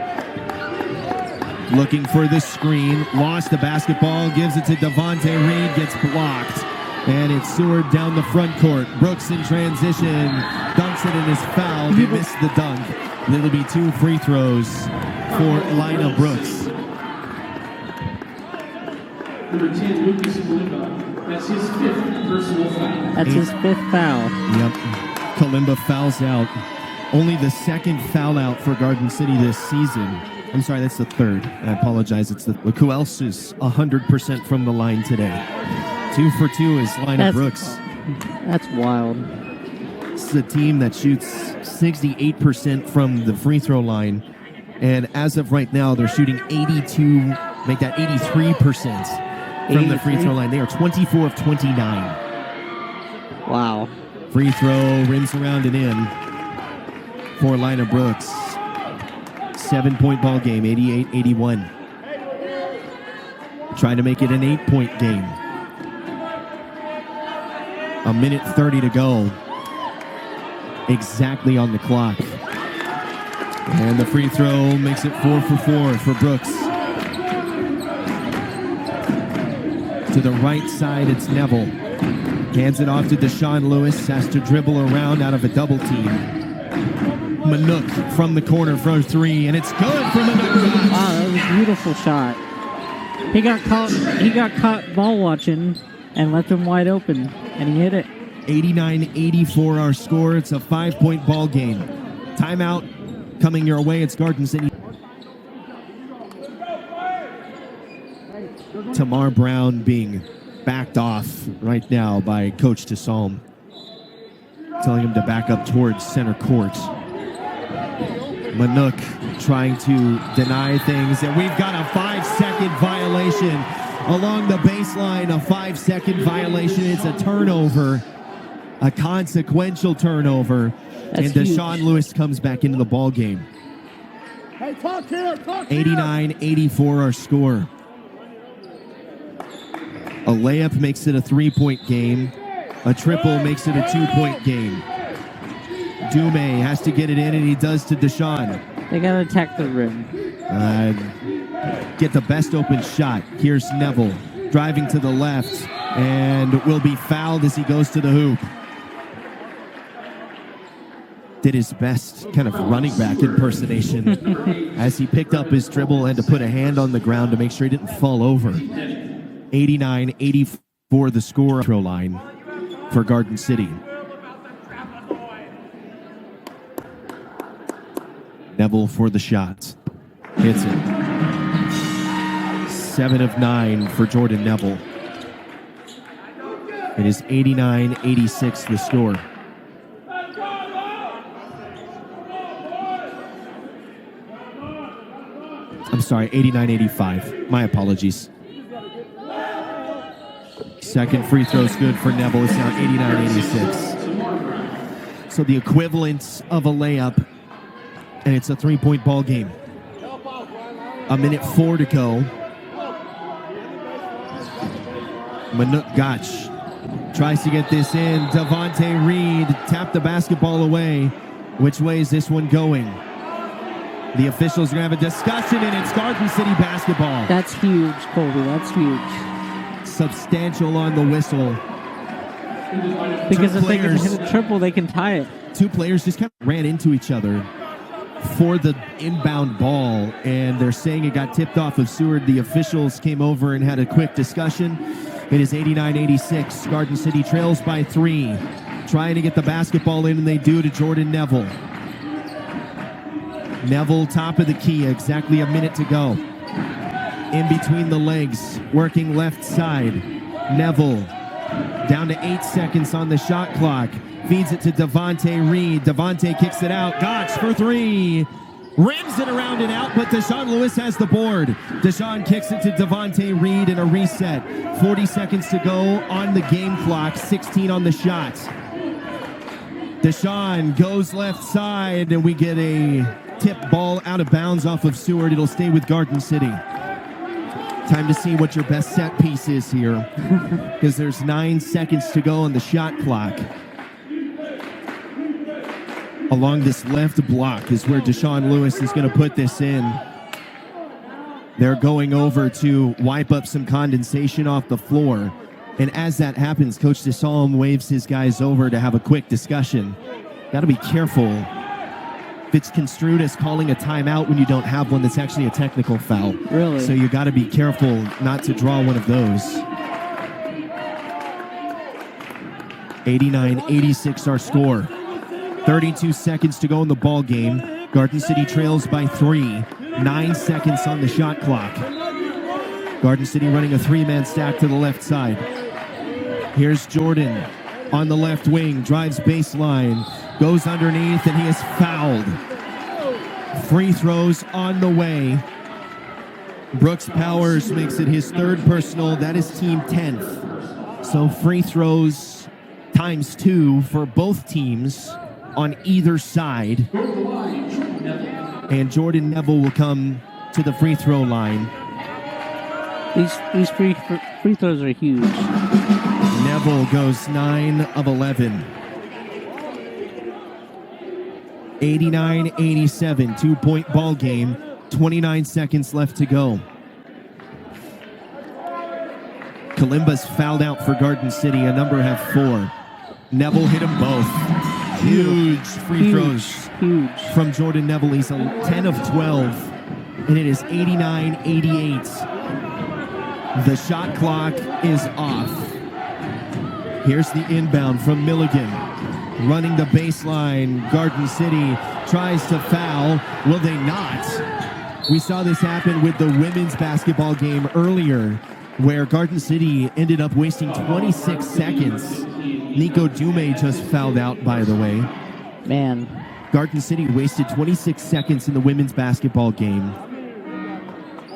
Looking for the screen. Lost the basketball. Gives it to Devontae Reed. Gets blocked. And it's Seward down the front court. Brooks in transition. Dunks it in his foul. He missed the dunk. It'll be 2 free throws for Lina Brooks. Number 10, Lucas Kalimba. That's his 5th personal foul. That's his 5th foul. Yep. Kalimba fouls out. Only the 2nd foul out for Garden City this season. I'm sorry, that's the 3rd. I apologize. It's the look who else is 100% from the line today. 2 for 2 is Lina Brooks. That's wild. This is a team that shoots 68% from the free throw line. And as of right now, they're shooting 83% from the free throw line. They are 24 of 29. Wow. Free throw, rims around and in for Lina Brooks. 7-point ball game, 88-81. Trying to make it an 8-point game. A minute 30 to go. Exactly on the clock. And the free throw makes it 4 for 4 for Brooks. To the right side, it's Neville. Hands it off to Deshaun Lewis. Has to dribble around out of a double team. Manook from the corner for 3, and it's good for Manook. Wow, that was a beautiful shot. He got caught ball watching and left him wide open, and he hit it. 89-84 our score. It's a 5-point ball game. Timeout coming your way. It's Garden City. Tamar Brown being backed off right now by Coach Tassalm, telling him to back up towards center court. Manook trying to deny things, and we've got a 5-second violation along the baseline. A 5-second violation. It's a turnover, a consequential turnover. That's and Deshaun Lewis comes back into the ball game. Hey, talk here. 89-84 our score. A layup makes it a 3-point game. A triple makes it a 2-point game. Dume has to get it in, and he does to Deshaun. They got to attack the rim. Get the best open shot. Here's Neville driving to the left and will be fouled as he goes to the hoop. Did his best kind of running back impersonation as he picked up his dribble and to put a hand on the ground to make sure he didn't fall over. 89-84 the score throw line for Garden City. Neville for the shot. Hits it. 7 of 9 for Jordan Neville. It is 89-86 the score. I'm sorry, 89-85. My apologies. Second free throw's good for Neville. It's now 89-86. So the equivalent of a layup, and it's a 3-point ball game. A minute 4 to go. Manook Gotch tries to get this in. Devontae Reed tapped the basketball away. Which way is this one going? The officials are going to have a discussion, and it's Garden City basketball. That's huge, Colby. That's huge. Substantial on the whistle. Because if they can hit a triple, they can tie it. Two players just kind of ran into each other for the inbound ball, and they're saying it got tipped off of Seward. The officials came over and had a quick discussion. It is 89-86. Garden City trails by 3. Trying to get the basketball in, and they do to Jordan Neville. Neville, top of the key, exactly a minute to go. In between the legs, working left side. Neville, down to 8 seconds on the shot clock. Feeds it to Devontae Reed. Devontae kicks it out. Gotch for 3. Rims it around and out, but Deshaun Lewis has the board. Deshaun kicks it to Devontae Reed in a reset. 40 seconds to go on the game clock. 16 on the shot. Deshaun goes left side, and we get a tip ball out of bounds off of Seward. It'll stay with Garden City. Time to see what your best set piece is here, because there's 9 seconds to go on the shot clock. Along this left block is where Deshaun Lewis is going to put this in. They're going over to wipe up some condensation off the floor. And as that happens, Coach Tassalm waves his guys over to have a quick discussion. Got to be careful. If it's construed as calling a timeout when you don't have one, that's actually a technical foul. Really? So you got to be careful not to draw one of those. 89-86 our score. 32 seconds to go in the ball game. Garden City trails by 3. 9 seconds on the shot clock. Garden City running a 3-man stack to the left side. Here's Jordan. on the left wing, drives baseline, goes underneath, and he is fouled. Free throws on the way. Brooks Powers makes it his third personal. That is team 10th. So free throws times 2 for both teams on either side. And Jordan Neville will come to the free throw line. These free throws are huge. Neville goes 9 of 11. 89-87, 2-point ball game. 29 seconds left to go. Kalimba's fouled out for Garden City. A number have 4. Neville hit them both. Huge free throws from Jordan Neville. He's 10 of 12, and it is 89-88. The shot clock is off. Here's the inbound from Milligan. Running the baseline. Garden City tries to foul. Will they not? We saw this happen with the women's basketball game earlier, where Garden City ended up wasting 26 seconds. Nico Dume just fouled out, by the way. Man. Garden City wasted 26 seconds in the women's basketball game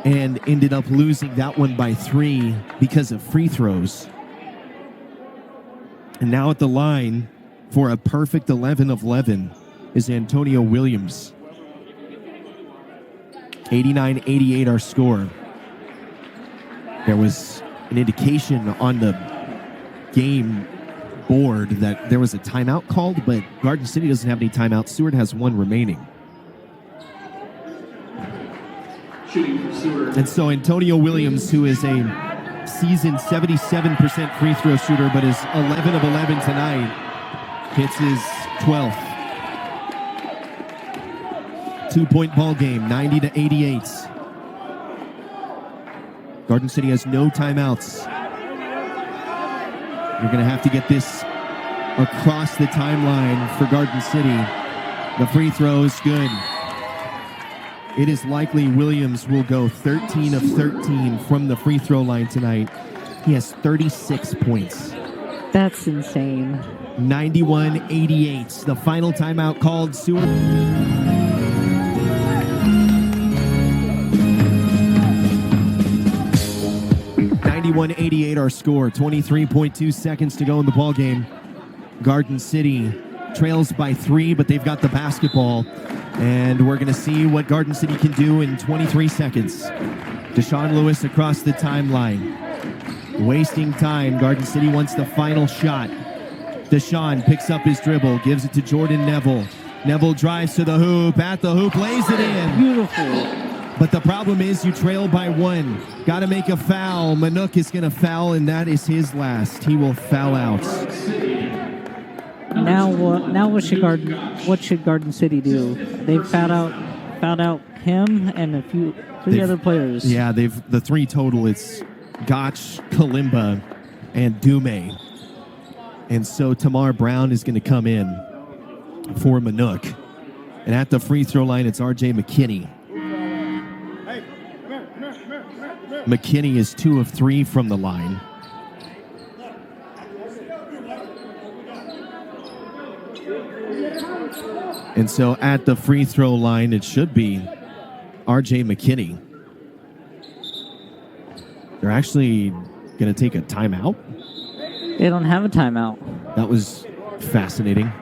and ended up losing that one by 3 because of free throws. And now at the line for a perfect 11 of 11 is Antonio Williams. 89-88 our score. There was an indication on the game board that there was a timeout called, but Garden City doesn't have any timeouts. Seward has 1 remaining. Shooting for Seward. And so Antonio Williams, who is a seasoned 77% free throw shooter, but is 11 of 11 tonight, hits his 12th. 2-point ball game, 90-88. Garden City has no timeouts. You're going to have to get this across the timeline for Garden City. The free throw is good. It is likely Williams will go 13 of 13 from the free throw line tonight. He has 36 points. That's insane. 91-88. The final timeout called. Seward. 91-88 our score. 23.2 seconds to go in the ball game. Garden City trails by 3, but they've got the basketball. And we're going to see what Garden City can do in 23 seconds. Deshaun Lewis across the timeline. Wasting time. Garden City wants the final shot. Deshaun picks up his dribble, gives it to Jordan Neville. Neville drives to the hoop, at the hoop, lays it in. Beautiful. But the problem is you trail by 1. Got to make a foul. Manook is going to foul, and that is his last. He will foul out. Now what should Garden City do? They've fouled out him and three other players. Yeah, the 3 total. It's Gotch, Kalimba, and Dume. And so Tamar Brown is going to come in for Manook. And at the free throw line, it's RJ McKinney. McKinney is 2 of 3 from the line. And so at the free throw line, it should be RJ McKinney. They're actually going to take a timeout. They don't have a timeout. That was fascinating.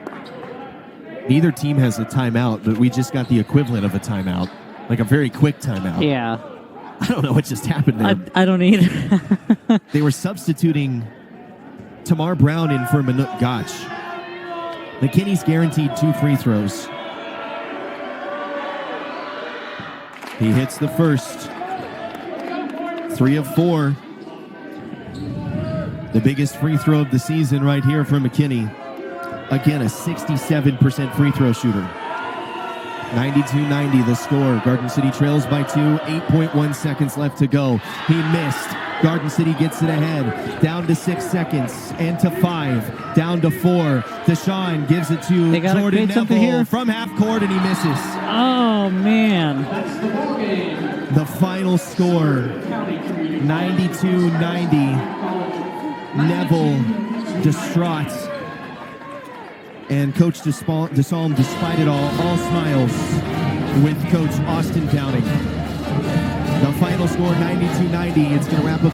Neither team has a timeout, but we just got the equivalent of a timeout. Like a very quick timeout. Yeah. I don't know what just happened there. I don't either. They were substituting Tamar Brown in for Manuk Gotch. McKinney's guaranteed 2 free throws. He hits the first. 3 of 4. The biggest free throw of the season right here for McKinney. Again, a 67% free throw shooter. 92-90 the score. Garden City trails by 2. 8.1 seconds left to go. He missed. Garden City gets it ahead. Down to 6 seconds. And to 5. Down to 4. Deshaun gives it to Jordan Neville from half court, and he misses. Oh, man. The final score, 92-90. Neville distraught. And Coach DeSalm, despite it all smiles with Coach Austin County. The final score, 92-90. It's going to wrap up